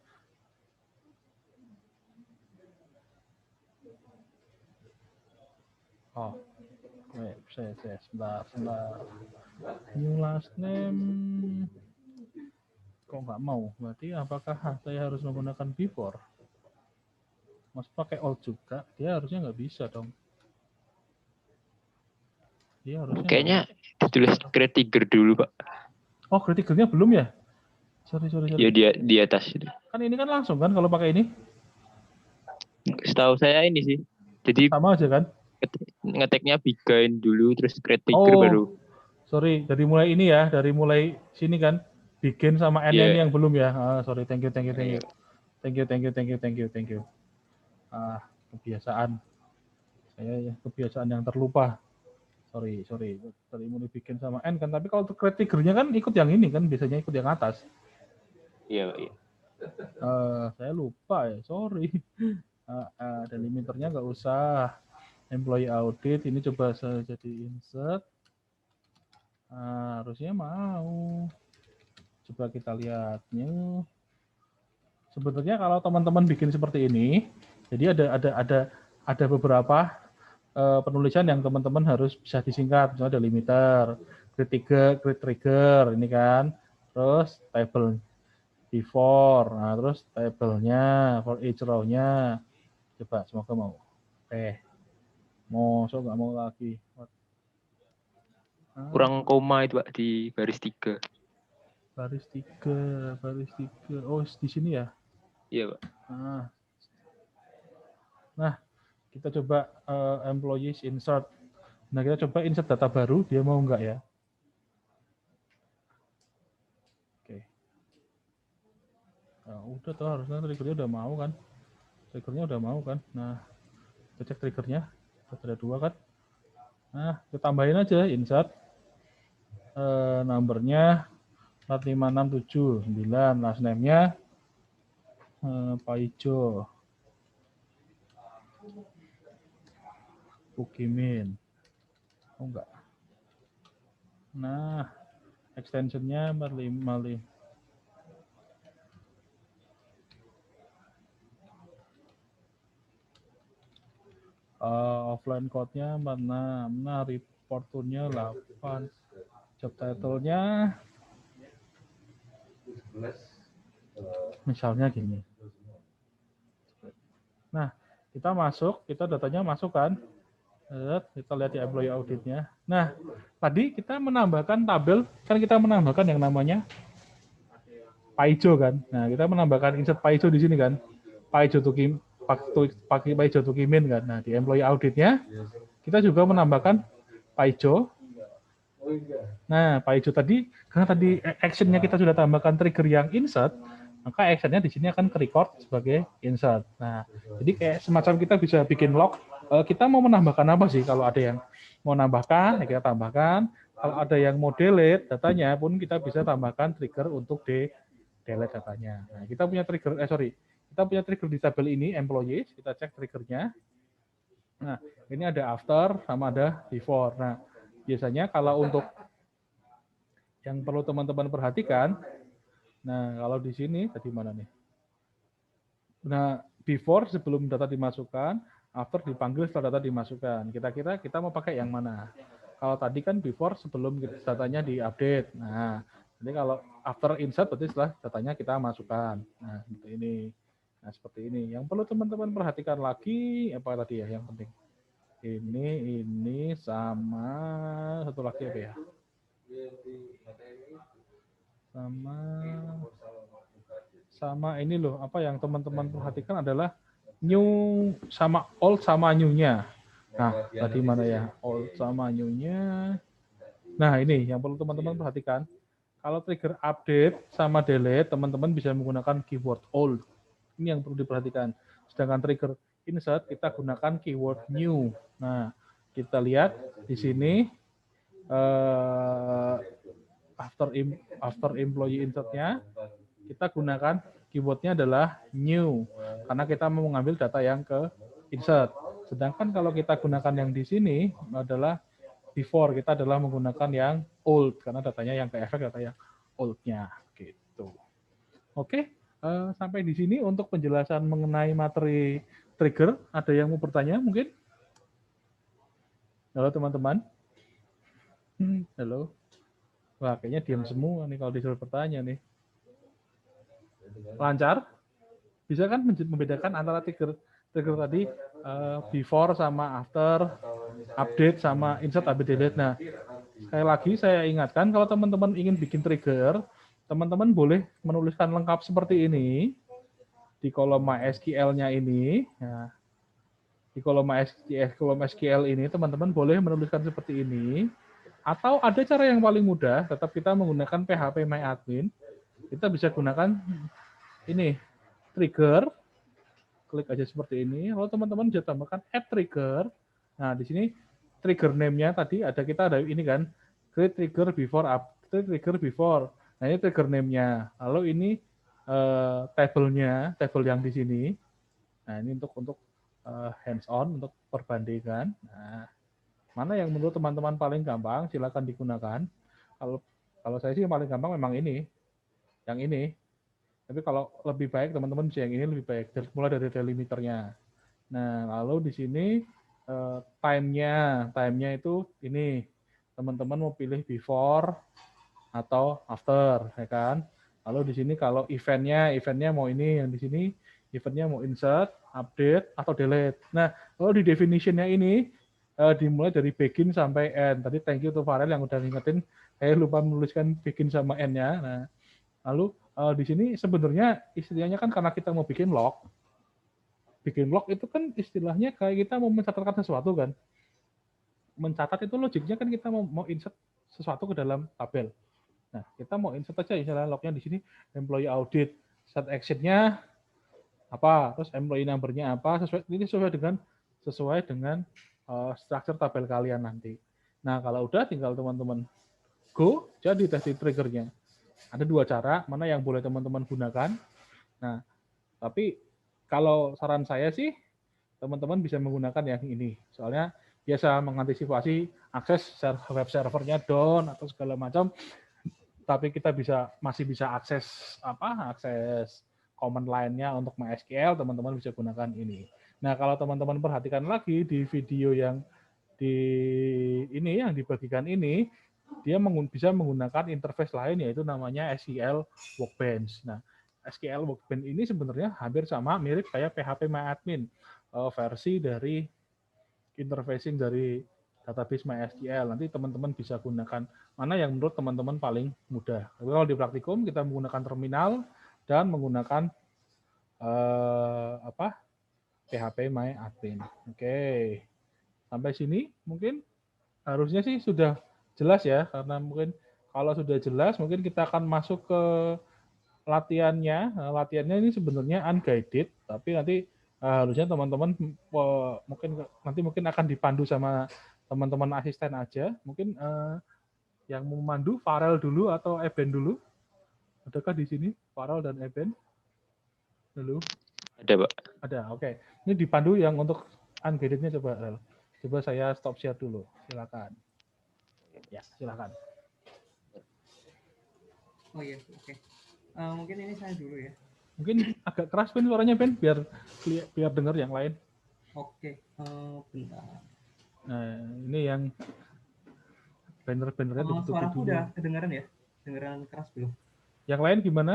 Oh, sebentar. New last name, kok nggak mau? Berarti apakah saya harus menggunakan before? Mas pakai old juga, dia harusnya nggak bisa dong. Dia harusnya kayaknya ditulis create trigger dulu, Pak. Oh, create triggernya belum ya? Sorry. Ya dia di atas itu. Kan ini kan langsung kan kalau pakai ini? Setahu saya ini sih. Jadi Sama aja kan? ngeteknya begin dulu terus create trigger baru. Sorry, dari mulai ini ya, dari mulai sini kan, begin sama N ini yang belum ya. Sorry, thank you. Kebiasaan. Saya ya, kebiasaan yang terlupa. Sorry. Tadi mulai bikin sama N kan, tapi kalau create triggernya kan ikut yang ini kan, biasanya ikut yang atas. Iya. Saya lupa ya, sorry. Delimiternya nggak usah. Employee audit ini coba saya jadi insert. Harusnya mau. Coba kita lihatnya. Sebetulnya kalau teman-teman bikin seperti ini, jadi ada beberapa penulisan yang teman-teman harus bisa disingkat. Misalnya delimiter, create trigger, ini kan. Terus table before, nah terus table-nya, for each row-nya. Coba, semoga mau. Mosok nggak mau lagi. Kurang koma itu, Pak, di baris 3. Baris 3. Oh, di sini ya? Iya, Pak. Nah, kita coba employees insert. Nah, kita coba insert data baru, dia mau nggak ya? Oke. Nah, udah tuh, harusnya triggernya udah mau kan? Nah, kita cek triggernya. Ada 2 kan? Nah, kita tambahin aja insert. Numbernya 45679, last name-nya Paijo Pukimin. Oh enggak. Nah, extension-nya 455. Offline code-nya 46. Nah, report tool-nya 8. Job title-nya misalnya gini. Nah, kita masuk, kita datanya masuk kan. Kita lihat di employee audit-nya. Nah, tadi kita menambahkan tabel, kan kita menambahkan yang namanya Paijo kan. Nah, kita menambahkan insert Paijo di sini kan. Paijo Tukimin kan. Nah, di employee audit-nya kita juga menambahkan Paijo. Nah, Paijo tadi, karena tadi action-nya kita sudah tambahkan trigger yang insert, maka action-nya di sini akan ke-record sebagai insert. Nah, jadi kayak semacam kita bisa bikin log. Kita mau menambahkan apa sih? Kalau ada yang mau nambahkan, ya kita tambahkan. Kalau ada yang mau delete datanya pun kita bisa tambahkan trigger untuk delete datanya. Nah, kita punya trigger di tabel ini, employees. Kita cek triggernya. Nah, ini ada after sama ada before. Nah, biasanya kalau untuk yang perlu teman-teman perhatikan, nah kalau di sini tadi mana nih? Nah, before sebelum data dimasukkan, after dipanggil setelah data dimasukkan. Kira-kira kita mau pakai yang mana? Kalau tadi kan before sebelum datanya diupdate. Nah, jadi kalau after insert berarti setelah datanya kita masukkan. Nah, seperti ini. Nah, seperti ini. Yang perlu teman-teman perhatikan lagi apa tadi ya yang penting? Ini sama satu lagi apa ya? Sama ini loh, apa yang teman-teman perhatikan adalah new sama old sama new-nya. Nah, tadi mana ya? Old sama new-nya. Nah, ini yang perlu teman-teman perhatikan. Kalau trigger update sama delete, teman-teman bisa menggunakan keyword old. Ini yang perlu diperhatikan. Sedangkan trigger insert kita gunakan keyword new. Nah, kita lihat di sini after employee insert-nya, kita gunakan keywordnya adalah new, karena kita mau mengambil data yang ke insert. Sedangkan kalau kita gunakan yang di sini adalah before, kita adalah menggunakan yang old, karena datanya yang ke efek data yang old-nya. Gitu. Oke, sampai di sini untuk penjelasan mengenai materi trigger. Ada yang mau bertanya mungkin? Halo teman-teman. Halo. Wah, kayaknya diam semua nih kalau disuruh bertanya nih. Lancar? Bisa kan membedakan antara trigger tadi before sama after, update sama insert, update, delete. Nah, sekali lagi saya ingatkan kalau teman-teman ingin bikin trigger, teman-teman boleh menuliskan lengkap seperti ini di kolom MySQL-nya ini. Nah, di kolom SQL ini teman-teman boleh menuliskan seperti ini. Atau ada cara yang paling mudah, tetap kita menggunakan PHP MyAdmin. Kita bisa gunakan ini, trigger. Klik aja seperti ini. Lalu teman-teman bisa tambahkan add trigger. Nah, di sini trigger name-nya tadi kita ada ini kan, create trigger before trigger before. Nah, ini trigger name-nya. Lalu ini table yang di sini. Nah, ini untuk hands-on, untuk perbandingan. Nah, mana yang menurut teman-teman paling gampang, silakan digunakan. Kalau saya sih yang paling gampang memang ini, yang ini. Tapi kalau lebih baik teman-teman bisa yang ini lebih baik, mulai dari delimiternya. Nah, lalu di sini time-nya itu ini, teman-teman mau pilih before atau after, ya kan? Lalu di sini kalau eventnya mau ini, yang di sini eventnya mau insert, update, atau delete. Nah, kalau di definition-nya ini dimulai dari begin sampai end. Tadi thank you to Farel yang udah ngingetin, saya lupa menuliskan begin sama end-nya. Nah, lalu di sini sebenarnya istilahnya kan karena kita mau bikin log itu kan istilahnya kayak kita mau mencatatkan sesuatu kan. Mencatat itu logiknya kan kita mau insert sesuatu ke dalam tabel. Nah, kita mau insert aja misalnya lognya di sini employee audit, set action-nya apa, terus employee number-nya apa, sesuai dengan struktur tabel kalian nanti. Nah, kalau udah tinggal teman-teman go, jadi test trigger-nya. Ada dua cara, mana yang boleh teman-teman gunakan. Nah, tapi kalau saran saya sih, teman-teman bisa menggunakan yang ini. Soalnya biasa mengantisipasi akses web servernya down atau segala macam, tapi kita masih bisa akses command line-nya untuk MySQL, teman-teman bisa gunakan ini. Nah, kalau teman-teman perhatikan lagi di video yang yang dibagikan ini, dia bisa menggunakan interface lain yaitu namanya SQL Workbench. Nah, SQL Workbench ini sebenarnya hampir sama, mirip kayak PHP MyAdmin, versi dari interfacing dari database MySQL. Nanti teman-teman bisa gunakan mana yang menurut teman-teman paling mudah. Tapi kalau di praktikum kita menggunakan terminal dan menggunakan PHP MyAdmin. Oke. Sampai sini mungkin harusnya sih sudah jelas ya, karena mungkin kalau sudah jelas mungkin kita akan masuk ke latihannya. Latihannya ini sebenarnya unguided, tapi nanti harusnya teman-teman mungkin akan dipandu sama teman-teman asisten aja. Mungkin yang memandu Farel dulu atau Eben dulu? Adakah di sini Farel dan Eben? Dulu. Ada, Pak. Ada, oke. Ini dipandu yang untuk unguided-nya coba, Rel. Coba saya stop share dulu. Silakan. Ya, silakan. Oh iya, oke. Mungkin ini saya dulu ya. Mungkin agak keras Ben suaranya Ben, biar dengar yang lain. Oke, bentar. Nah, ini yang banner-bannernya ditutup suaraku dulu. Udah kedengaran ya? Kedengaran keras belum? Yang lain gimana?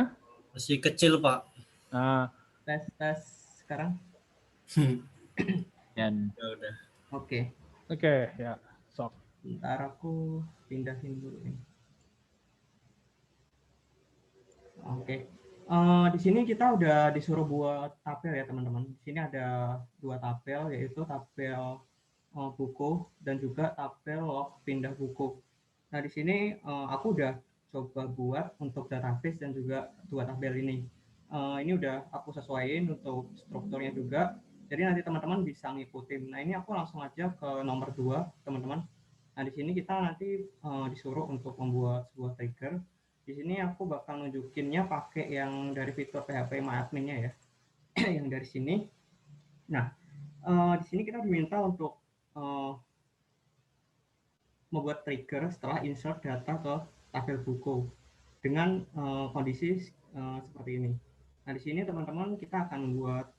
Masih kecil, Pak. Nah, tes sekarang. Dan Ya udah. Oke, ya. Sok. Bentar aku pindahin dulu ini. Oke. Di sini kita udah disuruh buat tabel ya teman-teman. Di sini ada 2 tabel, yaitu tabel buku dan juga tabel log pindah buku. Nah di sini aku udah coba buat untuk database dan juga 2 tabel ini. Ini udah aku sesuaiin untuk strukturnya juga. Jadi nanti teman-teman bisa ngikutin. Nah ini aku langsung aja ke nomor 2 teman-teman. Nah, di sini kita nanti disuruh untuk membuat sebuah trigger. Di sini aku bakal nunjukinnya pakai yang dari fitur PHP MyAdmin-nya ya, yang dari sini. Nah, di sini kita diminta untuk membuat trigger setelah insert data ke tabel buku dengan kondisi seperti ini. Nah, di sini teman-teman kita akan membuat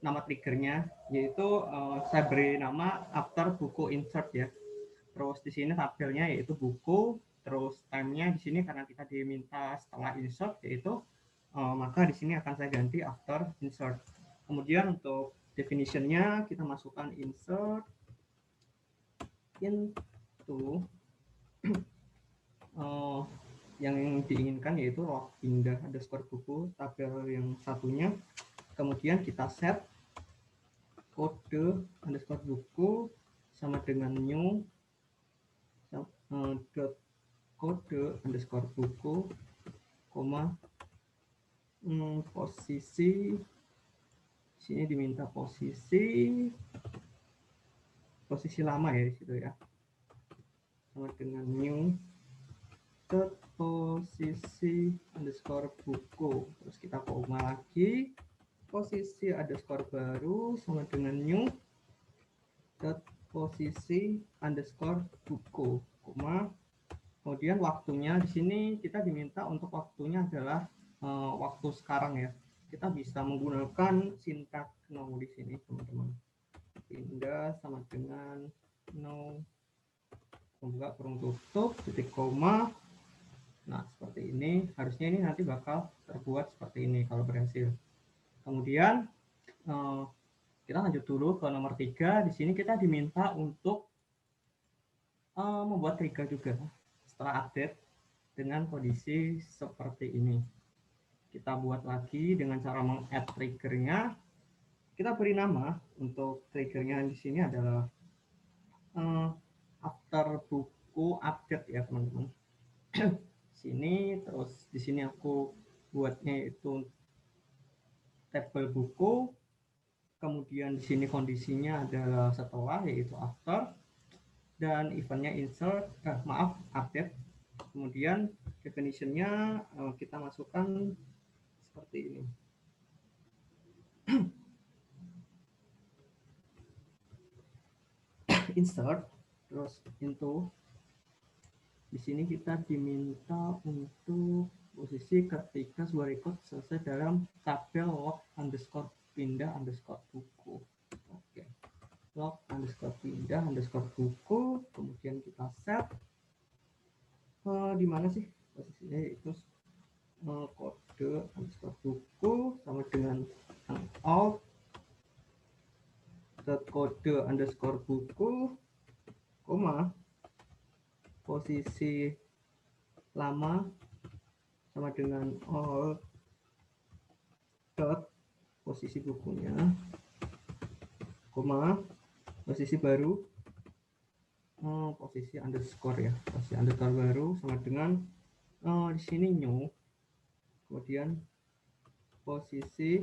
nama triggernya, yaitu saya beri nama after buku insert ya. Terus di sini tabelnya yaitu buku, terus time-nya di sini karena kita diminta setelah insert yaitu maka di sini akan saya ganti after insert. Kemudian untuk definition-nya kita masukkan insert into yang diinginkan yaitu log pindah underscore buku tabel yang satunya. Kemudian kita set kode underscore buku sama dengan new dot kode underscore buku, koma posisi, sini diminta posisi lama ya di situ ya, sama dengan new dot posisi underscore buku, terus kita koma lagi posisi underscore baru sama dengan new dot posisi underscore buku, koma. Kemudian waktunya di sini kita diminta untuk waktunya adalah waktu sekarang ya. Kita bisa menggunakan syntax now di sini teman-teman. Pindah sama dengan now, membuka kurung tutup, titik koma. Nah seperti ini. Harusnya ini nanti bakal terbuat seperti ini kalau berhasil. Kemudian kita lanjut dulu ke nomor 3. Di sini kita diminta untuk membuat trigger juga setelah update dengan kondisi seperti ini. Kita buat lagi dengan cara meng-add triggernya. Kita beri nama untuk triggernya di sini adalah after buku update ya teman-teman. Sini terus di sini aku buatnya itu tabel buku. Kemudian di sini kondisinya adalah setelah yaitu after, dan eventnya insert update. Kemudian definition-nya kita masukkan seperti ini. Insert terus into, di sini kita diminta untuk posisi ketika sebuah record selesai dalam tabel log underscore pindah underscore buku. Oke, log underscore pindah underscore buku, kemudian kita set di mana sih posisinya, itu kode underscore buku sama dengan alt kode underscore buku, koma posisi lama sama dengan alt dot posisi bukunya, koma posisi baru posisi underscore ya, posisi underscore baru sama dengan di sini new, kemudian posisi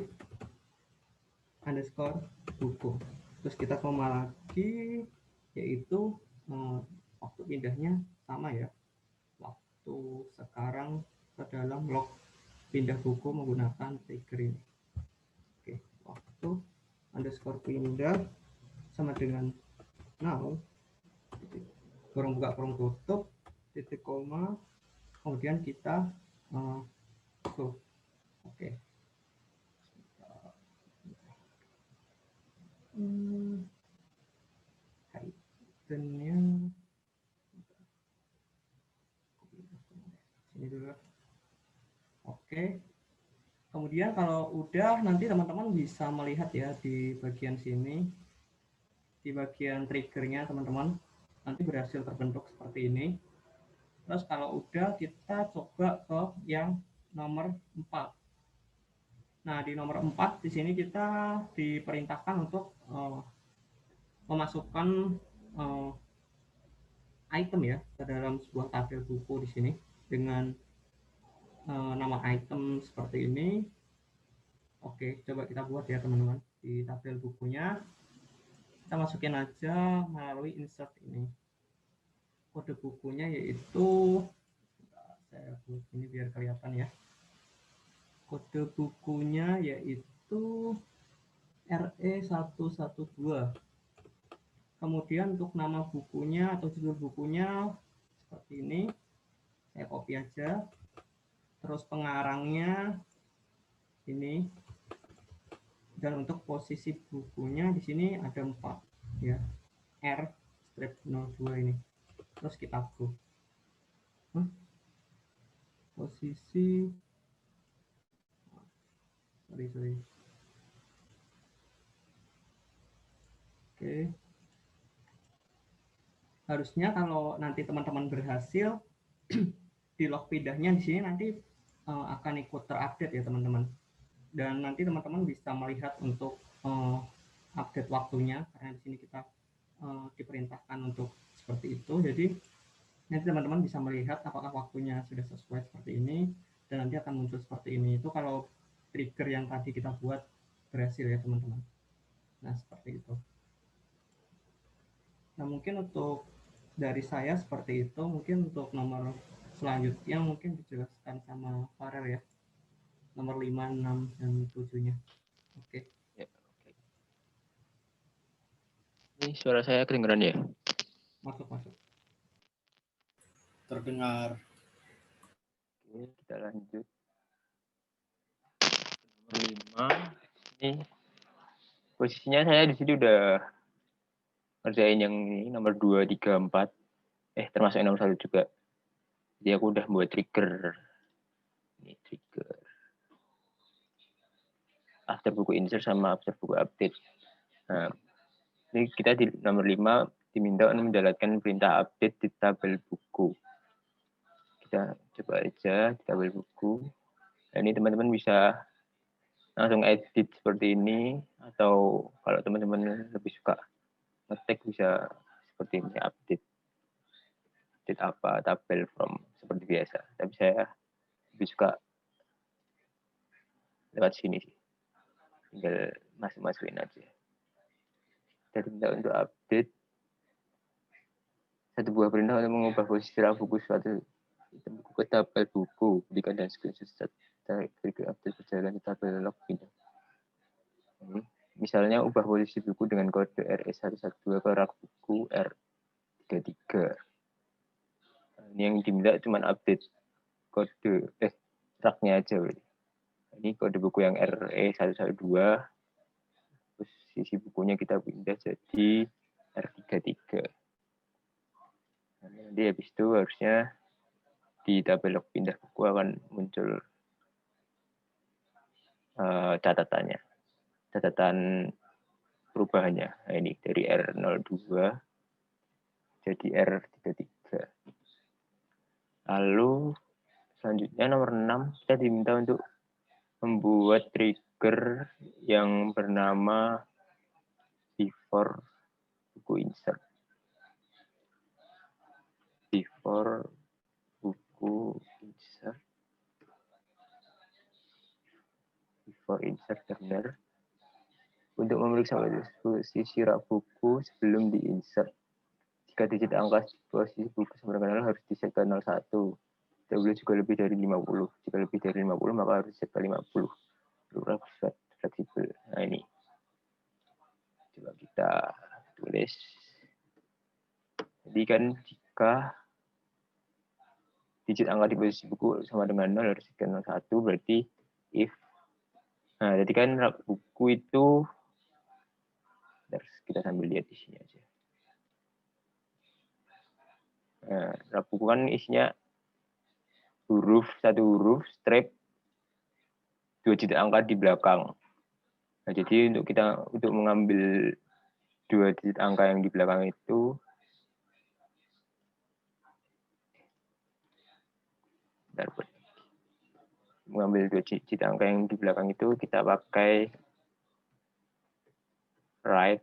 underscore buku, terus kita koma lagi yaitu waktu pindahnya sama ya, waktu sekarang ke dalam log pindah buku menggunakan trigger ini. Oke, waktu underscore pindah sama dengan now, kurung buka kurung tutup, titik koma, kemudian kita oke. Kaitannya sini dulu. Oke. Kemudian kalau udah nanti teman-teman bisa melihat ya di bagian sini, di bagian triggernya teman-teman nanti berhasil terbentuk seperti ini. Terus kalau udah kita coba ke yang nomor 4. Nah, di nomor 4 di sini kita diperintahkan untuk memasukkan item ya ke dalam sebuah tabel buku di sini dengan nama item seperti ini. Oke, coba kita buat ya teman-teman di tabel bukunya. Kita masukin aja melalui insert ini. kode bukunya yaitu, saya buat ini biar kelihatan ya. Kode bukunya yaitu RE112. Kemudian untuk nama bukunya atau judul bukunya seperti ini, saya copy aja. Terus pengarangnya ini, dan untuk posisi bukunya di sini ada 4 ya, R-02 ini. Terus kita go. Posisi, sorry. Oke. Harusnya kalau nanti teman-teman berhasil di log pindahnya di sini nanti akan ikut terupdate ya teman-teman. Dan nanti teman-teman bisa melihat untuk update waktunya, karena di sini kita diperintahkan untuk seperti itu. Jadi nanti teman-teman bisa melihat apakah waktunya sudah sesuai seperti ini, dan nanti akan muncul seperti ini. Itu kalau trigger yang tadi kita buat berhasil ya teman-teman. Nah seperti itu. Nah mungkin untuk dari saya seperti itu. Mungkin untuk nomor selanjutnya mungkin dijelaskan sama Farel ya, nomor 5, 6, dan 7-nya. Oke. Ya, oke. Ini suara saya kedengeran ya? Masuk. Terdengar. Oke, kita lanjut. Nomor 5. Ini posisinya saya di sini udah ngerjain yang ini nomor 2, 3, 4. Termasuk yang nomor 1 juga. Jadi aku udah buat trigger. Ini trigger. After buku insert sama after buku update. Nah, ini kita di nomor 5 diminta untuk menjalankan perintah update di tabel buku. Kita coba aja di tabel buku. Nah, ini teman-teman bisa langsung edit seperti ini, atau kalau teman-teman lebih suka ngetik bisa seperti ini, update apa, tabel from seperti biasa. Tapi saya lebih suka lewat sini sih, tinggal masukin aja. Kita minta untuk update satu buah perintah untuk mengubah posisi rak buku suatu buku ke tabel buku, berikan dan screenshot trigger update berjalan di tabel log pindah. Misalnya ubah posisi buku dengan kode RE112 ke rak buku R33. Ini yang diminta cuma update kode raknya aja. Ini kode buku yang RE112, posisi bukunya kita pindah jadi R33. Nanti habis itu harusnya di tabel log pindah buku akan muncul catatan perubahannya. Nah, ini dari R02 jadi R33. Lalu selanjutnya nomor 6 kita diminta untuk membuat trigger yang bernama before buku insert. Before buku insert. Before insert terminal. Untuk memeriksa posisi rak buku sebelum di-insert. Jika digit angka posisi buku sebenarnya harus di-set ke 01. Tidak boleh juga lebih dari 50. Jika lebih dari 50 maka harus set ke 50. Lurah fleksibel. Nah ini. Coba kita tulis. Jadi kan jika digit angka di posisi buku sama dengan 0 harus ke 01, berarti if. Nah, jadi kan rak buku itu harus kita sambil lihat isinya aja. Nah, rak buku kan isinya satu huruf, strip, 2 digit angka di belakang. Nah, jadi untuk mengambil 2 digit angka yang di belakang itu, mengambil 2 digit angka yang di belakang itu kita pakai right,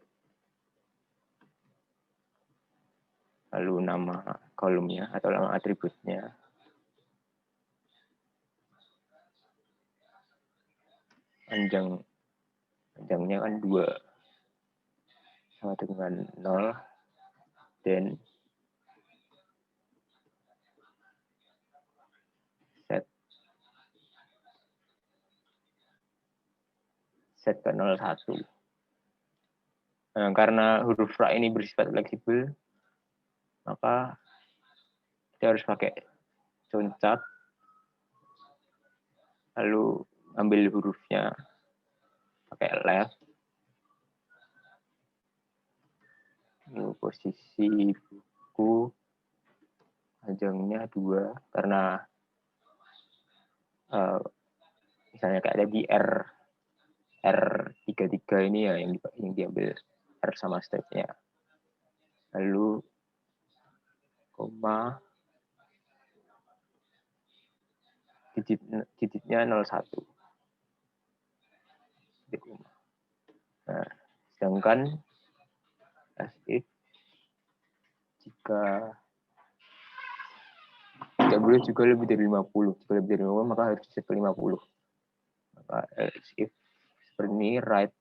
lalu nama kolomnya atau nama atributnya. Panjangnya kan 2 sama dengan 0, dan set ke 01. Nah, karena huruf ra ini bersifat fleksibel, maka kita harus pakai concat, lalu ambil hurufnya pakai left. Ini posisi buku panjangnya 2 karena misalnya kayak ada di R33 ini ya yang diambil R sama stepnya. Lalu koma titiknya 01. Nah, sedangkan as if jika tidak boleh juga lebih dari 50. Jika lebih dari 50 maka harus set ke 50. Maka as if seperti ini, right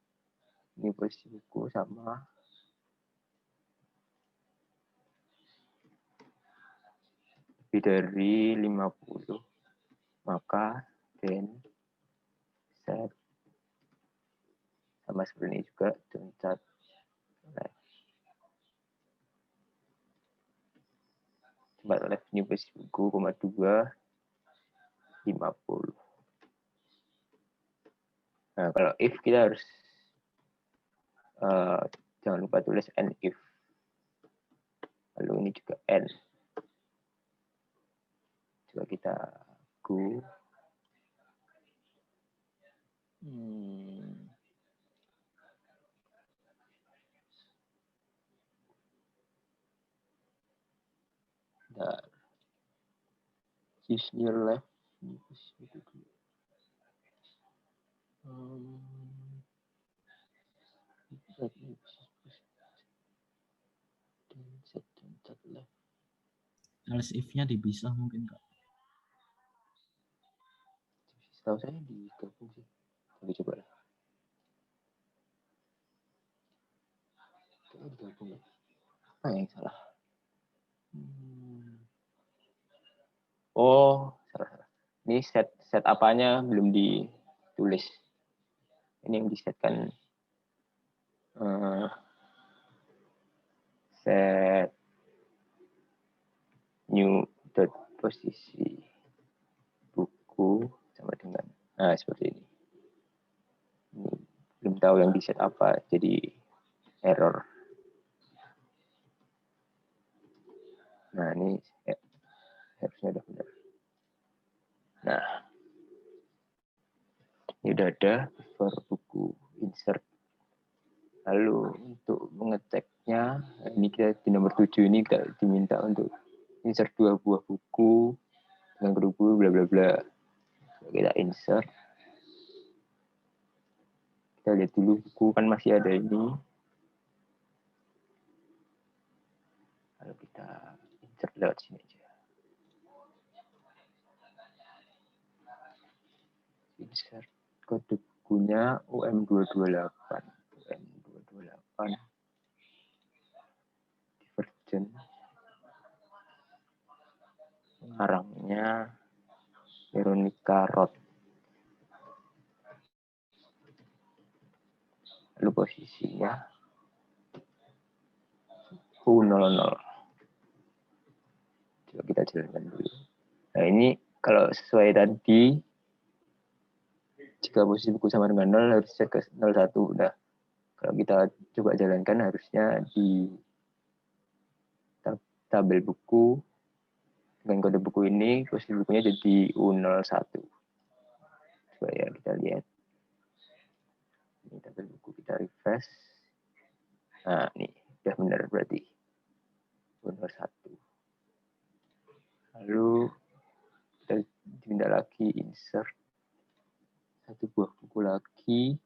ini posisi buku sama lebih dari 50, maka then set sama seperti ini juga concat left. Concat left ini posisi buku, 2, 50. Nah, kalau if kita harus jangan lupa tulis and if. Lalu ini juga and. Coba kita go. Bentar. Choose near left. Else if-nya dipisah mungkin Kak. Setahu saya digabung sih. Tapi coba lah. Kayaknya digabung ya. Apa yang salah? Oh, salah. Ini set apanya belum ditulis. Ini yang disetkan set new dot posisi buku sama dengan seperti ini. Belum tahu yang di set apa, jadi error. Nah, ini harusnya udah benar. Nah, ini udah ada for buku insert. Lalu untuk mengeceknya, ini kita di nomor 7 ini kita diminta untuk insert 2 buah buku dengan buku bla bla bla. Kita insert. Kita lihat dulu buku kan masih ada ini. Lalu kita insert lewat sini aja. Insert kode bukunya UM228. UM228. Divergent. Pengarangnya Veronica Roth. Lalu posisinya U00. Coba kita jalankan dulu. Nah, ini kalau sesuai tadi, jika posisi buku sama dengan 0 harus set ke 01. Nah, kalau kita coba jalankan harusnya di tabel buku dengan kode buku ini posisi bukunya jadi U01. Coba ya kita lihat. Ini tabel buku, kita refresh. Nah, ini udah benar berarti U01. Lalu kita diminta lagi insert 1 buah buku lagi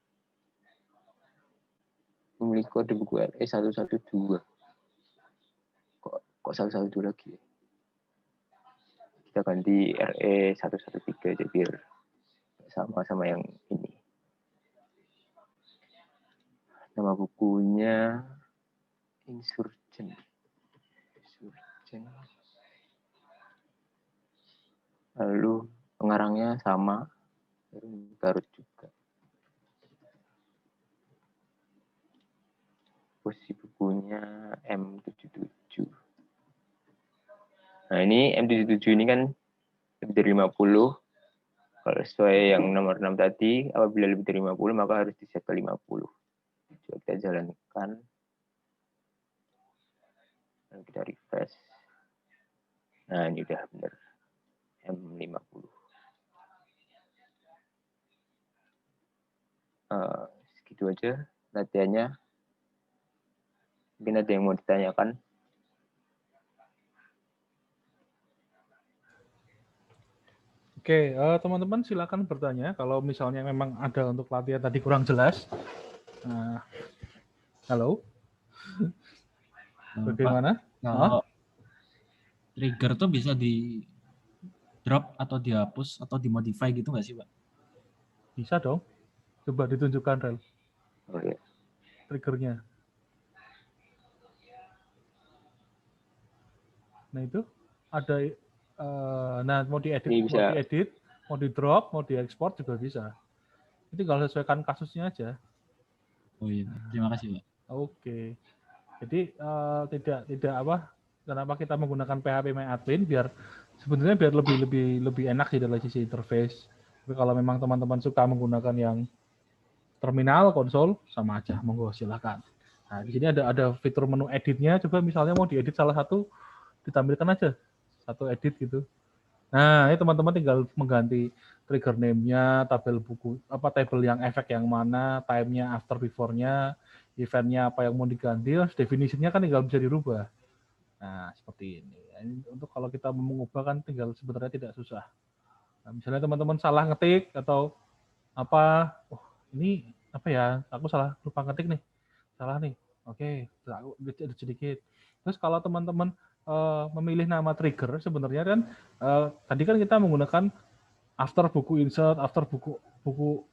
memiliki kode buku RE 112. Kok 112 lagi? Kita ganti RE 113 jadi biar sama yang ini. Nama bukunya Insurgent. Lalu pengarangnya sama, Garut juga. bukunya M77. Nah, ini M77 ini kan lebih dari 50. Kalau sesuai yang nomor 6 tadi, apabila lebih dari 50 maka harus di-set ke 50. Coba kita jalankan. Dan kita refresh. Nah, ini udah benar. M50. Segitu aja latihannya. Mungkin ada yang mau ditanyakan. Oke, teman-teman silakan bertanya. Kalau misalnya memang ada untuk latihan tadi kurang jelas. Halo, bagaimana? Kalau trigger tuh bisa di drop atau dihapus atau dimodify gitu nggak sih, Pak? Bisa dong. Coba ditunjukkan, Rel, Oh, ya. triggernya. Nah itu ada, mau diedit, mau di drop, mau diekspor juga bisa. Itu kalau sesuaikan kasusnya aja. Oh iya, terima kasih, Pak. Oke. Jadi tidak apa? Kenapa kita menggunakan PHP MyAdmin biar sebenarnya biar lebih enak sih dari sisi interface. Tapi kalau memang teman-teman suka menggunakan yang terminal, konsol, sama aja, monggo silakan. Nah di sini ada fitur menu editnya. Coba misalnya mau diedit salah satu, ditampilkan aja satu edit gitu. Nah, ini teman-teman tinggal mengganti trigger name-nya, tabel buku, tabel yang efek yang mana, time-nya, after, before-nya, event-nya apa yang mau diganti, definisinya kan tinggal bisa dirubah. Nah, seperti ini. Ini untuk kalau kita mau mengubah kan tinggal sebenarnya tidak susah. Nah, misalnya teman-teman salah ngetik atau apa, ini apa ya, aku salah lupa ngetik nih, salah nih. Oke, aku sedikit. Terus kalau teman-teman memilih nama trigger, sebenarnya kan tadi kan kita menggunakan after buku insert, after buku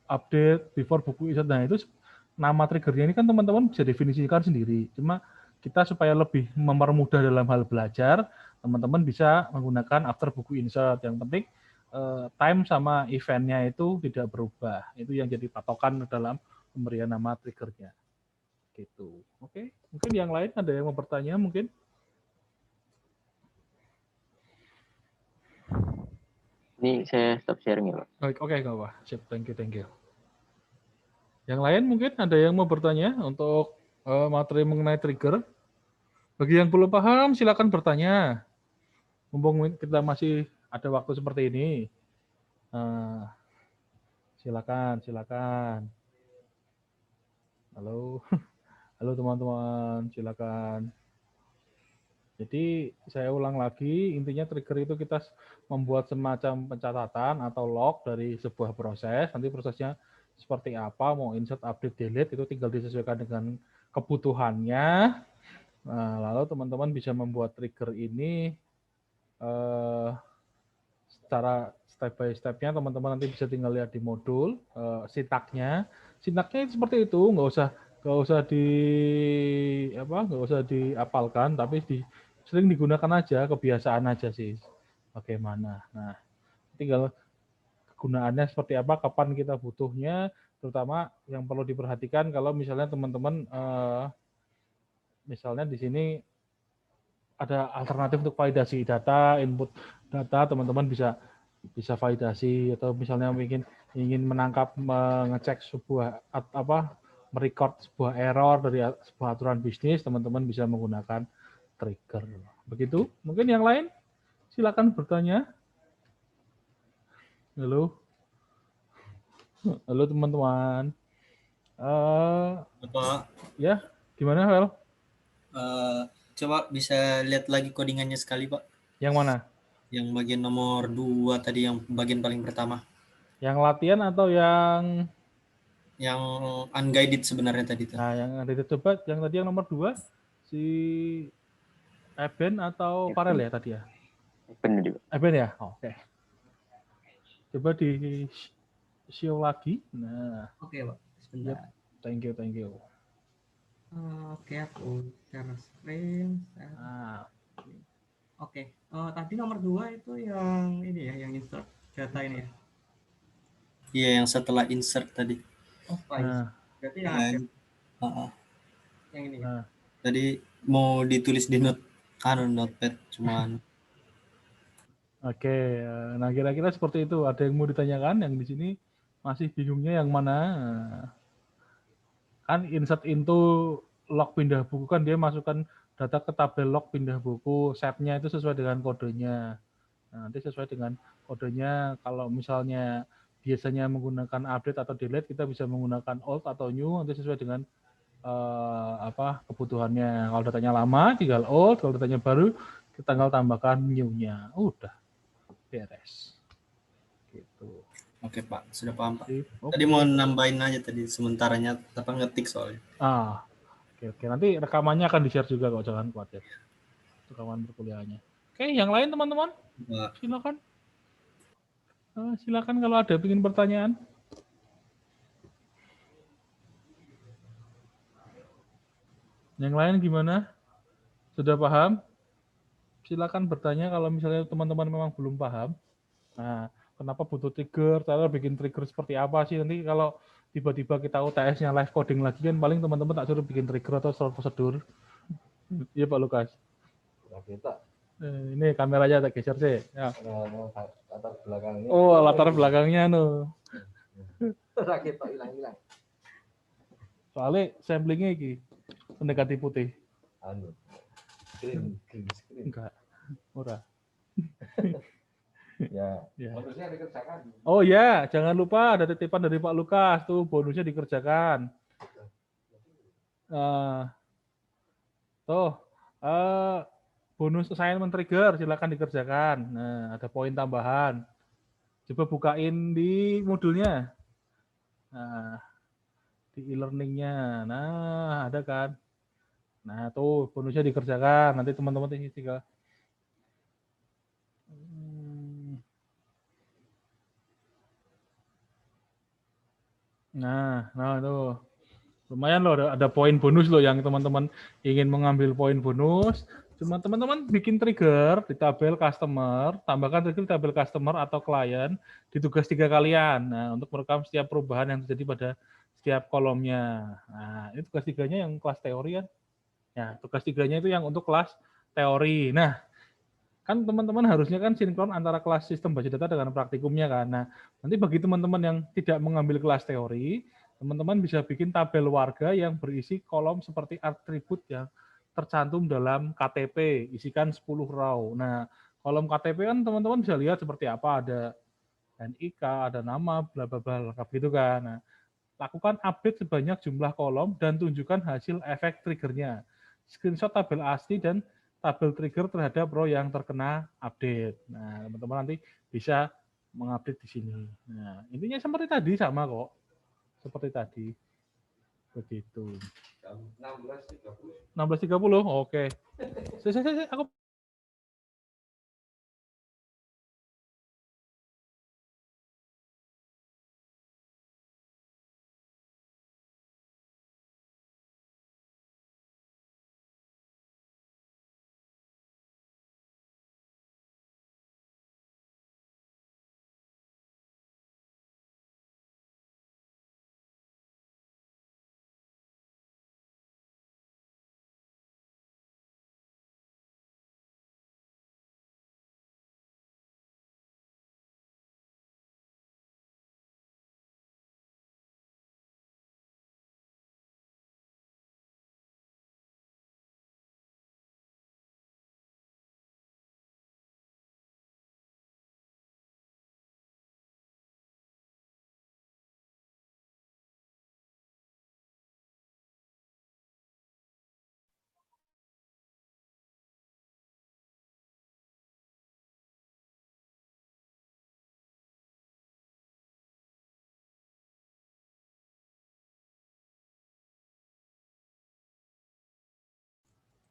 update, before buku insert. Nah itu nama triggernya ini kan teman-teman bisa definisikan sendiri. Cuma kita supaya lebih mempermudah dalam hal belajar, teman-teman bisa menggunakan after buku insert. Yang penting time sama eventnya itu tidak berubah. Itu yang jadi patokan dalam pemberian nama triggernya. Gitu. Oke, mungkin yang lain ada yang mau bertanya mungkin? Ini saya stop sharing ya, Pak. Baik, oke, nggak apa. Sip, thank you. Yang lain mungkin ada yang mau bertanya untuk materi mengenai trigger? Bagi yang belum paham, silakan bertanya. Mumpung kita masih ada waktu seperti ini. Silakan. Halo, halo teman-teman, silakan. Jadi saya ulang lagi, intinya trigger itu kita membuat semacam pencatatan atau log dari sebuah proses. Nanti prosesnya seperti apa, mau insert, update, delete, itu tinggal disesuaikan dengan kebutuhannya. Nah, lalu teman-teman bisa membuat trigger ini secara step by step-nya. Teman-teman nanti bisa tinggal lihat di modul sintaknya. Sintaknya seperti itu, nggak usah diapalkan, tapi sering digunakan aja, kebiasaan aja sih bagaimana. Nah, tinggal kegunaannya seperti apa, kapan kita butuhnya, terutama yang perlu diperhatikan kalau misalnya teman-teman misalnya di sini ada alternatif untuk validasi data, input data, teman-teman bisa validasi, atau misalnya ingin menangkap, mengecek sebuah merecord sebuah error dari sebuah aturan bisnis, teman-teman bisa menggunakan trigger. Begitu. Mungkin yang lain silakan bertanya. Halo teman-teman. Pak. Ya, gimana, Vel? Coba bisa lihat lagi codingannya sekali, Pak. Yang mana? Yang bagian nomor 2 tadi, yang bagian paling pertama. Yang latihan atau yang unguided sebenarnya tadi tuh. Nah, yang ada coba yang tadi yang nomor 2 si Eben atau Farel ya tadi ya? Eben ya? Oke. Coba di show lagi. Nah. Oke, Pak. Sebentar. Yep. Thank you. Oke, aku share screen. Oke. Tadi nomor 2 itu yang ini ya, yang insert data ini ya. Iya, yang setelah insert tadi. Oh, insert. Berarti yang yang ini ya. Tadi mau ditulis di notepad cuman Oke, nah kira-kira seperti itu. Ada yang mau ditanyakan yang di sini masih bingungnya yang mana? Kan insert into log pindah buku kan dia masukkan data ke tabel log pindah buku, setnya itu sesuai dengan kodenya. Nah, nanti sesuai dengan kodenya, kalau misalnya biasanya menggunakan update atau delete, kita bisa menggunakan old atau new, nanti sesuai dengan kebutuhannya. Kalau datanya lama, tinggal old, kalau datanya baru, kita tinggal tambahkan new-nya. Udah, beres. Gitu. Oke Pak, sudah paham Pak. Oke. Tadi mau nambahin aja tadi sementaranya apa ngetik soalnya. Oke. Nanti rekamannya akan di-share juga kok, jangan khawatir. Rekaman perkuliahannya. Oke, yang lain teman-teman? Silakan. Silakan kalau ada ingin pertanyaan. Yang lain gimana? Sudah paham? Silakan bertanya kalau misalnya teman-teman memang belum paham. Nah, kenapa butuh trigger? Cara bikin trigger seperti apa sih? Nanti kalau tiba-tiba kita UTS-nya live coding lagi kan paling teman-teman tak suruh bikin trigger atau short prosedur. Iya Pak Lukas. Ini kameranya tak geser sih. Ya. Latar belakangnya. Oh, latar belakangnya Kita hilang-hilang. Soalnya samplingnya iki mendekati putih. Green screen. Enggak. Murah. Ya. Bonusnya dikerjakan. Oh ya, jangan lupa ada titipan dari Pak Lukas tuh, bonusnya dikerjakan. Bonus assignment trigger silakan dikerjakan. Nah, ada poin tambahan. Coba bukain di modulnya. Nah, di e-learningnya. Nah, ada kan? Nah, tuh bonusnya dikerjakan. Nanti teman-teman tinggal. Nah, tuh. Lumayan loh, ada poin bonus loh yang teman-teman ingin mengambil poin bonus. Cuma teman-teman bikin trigger di tabel customer, tambahkan trigger di tabel customer atau klien di tugas 3 kalian. Nah, untuk merekam setiap perubahan yang terjadi pada setiap kolomnya. Nah, ini tugas 3-nya yang kelas teori kan. Ya, tugas 3-nya itu yang untuk kelas teori. Nah, kan teman-teman harusnya kan sinkron antara kelas sistem baca data dengan praktikumnya kan. Nah, nanti bagi teman-teman yang tidak mengambil kelas teori, teman-teman bisa bikin tabel warga yang berisi kolom seperti atribut yang tercantum dalam KTP, isikan 10 row. Nah, kolom KTP kan teman-teman bisa lihat seperti apa, ada NIK, ada nama, bla bla bla, lengkap gitu kan. Nah, lakukan update sebanyak jumlah kolom dan tunjukkan hasil efek triggernya. Screenshot tabel asli dan tabel trigger terhadap row yang terkena update. Nah, teman-teman nanti bisa mengupdate di sini. Nah, intinya seperti tadi sama kok. Seperti tadi. Begitu. 16.30. Oke. Aku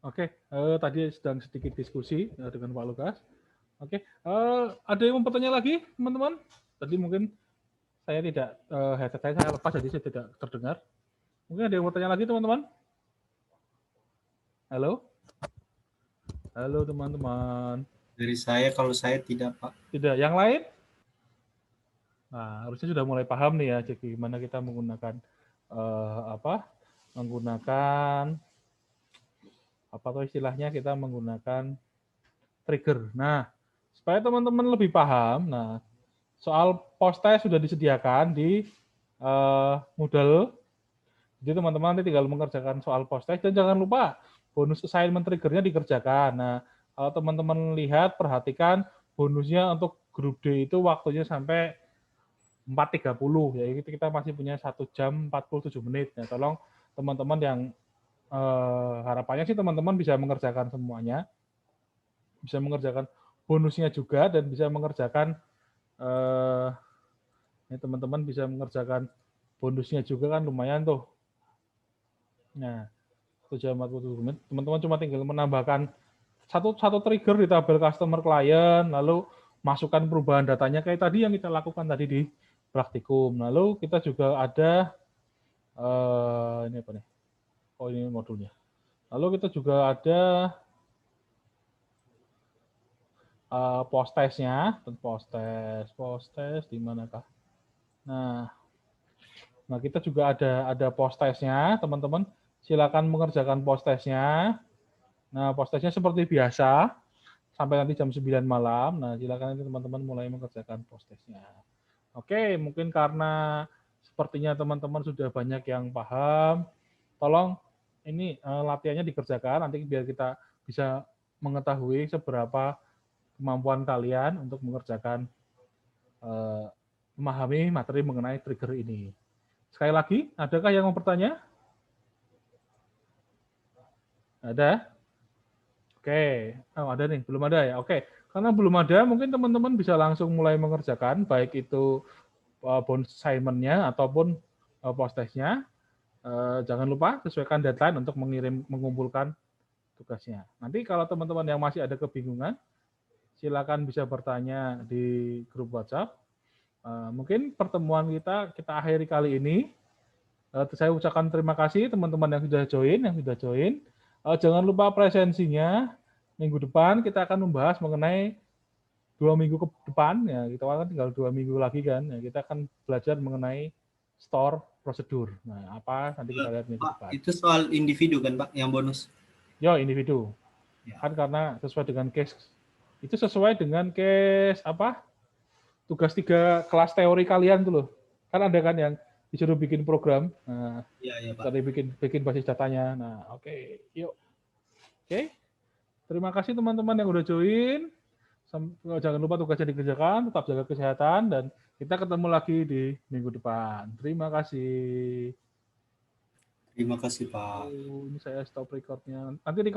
Oke, tadi sedang sedikit diskusi dengan Pak Lukas. Oke, ada yang mau bertanya lagi, teman-teman? Tadi mungkin saya tidak, headset saya lepas, jadi saya tidak terdengar. Mungkin ada yang mau bertanya lagi, teman-teman? Halo? Halo, teman-teman. Dari saya, kalau saya tidak Pak. Tidak, yang lain? Nah, harusnya sudah mulai paham nih ya, jadi gimana kita menggunakan menggunakan atau istilahnya kita menggunakan trigger. Nah, supaya teman-teman lebih paham, nah soal post test sudah disediakan di Moodle. Jadi teman-teman nanti tinggal mengerjakan soal post test dan jangan lupa bonus assignment triggernya dikerjakan. Nah, kalau teman-teman lihat, perhatikan bonusnya untuk grup D itu waktunya sampai 4.30, ya kita masih punya 1 jam 47 menit. Nah, tolong teman-teman yang harapannya sih teman-teman bisa mengerjakan semuanya, bisa mengerjakan bonusnya juga dan bisa mengerjakan teman-teman bisa mengerjakan bonusnya juga kan lumayan tuh. Nah, 1 jam 47 menit, teman-teman cuma tinggal menambahkan satu trigger di tabel customer client, lalu masukkan perubahan datanya kayak tadi yang kita lakukan tadi di praktikum. Lalu kita juga ada ini apa nih? Oh, ini modulnya. Lalu kita juga ada post test-nya, post test di manakah? Nah, kita juga ada post test-nya, teman-teman. Silakan mengerjakan post test-nya. Nah, post test-nya seperti biasa sampai nanti jam 9 malam. Nah, silakan nanti teman-teman mulai mengerjakan post test-nya. Oke, mungkin karena sepertinya teman-teman sudah banyak yang paham, tolong ini latihannya dikerjakan nanti biar kita bisa mengetahui seberapa kemampuan kalian untuk mengerjakan memahami materi mengenai trigger ini. Sekali lagi, adakah yang mau bertanya? Ada? Oke, ada nih, belum ada ya. Oke, karena belum ada, mungkin teman-teman bisa langsung mulai mengerjakan, baik itu bonus assignment-nya ataupun post test-nya. Jangan lupa sesuaikan deadline untuk mengumpulkan tugasnya. Nanti kalau teman-teman yang masih ada kebingungan, silakan bisa bertanya di grup WhatsApp. Mungkin pertemuan kita akhiri kali ini. Saya ucapkan terima kasih teman-teman yang sudah join. Jangan lupa presensinya minggu depan kita akan membahas mengenai 2 minggu ke depan, ya kita kan tinggal 2 minggu lagi kan, ya kita akan belajar mengenai store prosedur. Nah, apa nanti kita lihat minggu depan. Itu soal individu kan Pak, yang bonus? Yo, individu. Ya. Kan karena sesuai dengan case, itu sesuai dengan case apa? Tugas 3 kelas teori kalian tuh loh. Kan ada kan yang disuruh bikin program. Nah, ya, Pak. Tadi bikin basis datanya. Nah, oke, yuk. Oke. Terima kasih teman-teman yang udah join. Jangan lupa tugasnya dikerjakan, tetap jaga kesehatan, dan kita ketemu lagi di minggu depan. Terima kasih. Terima kasih, Pak. Ini saya stop recordnya. Nanti di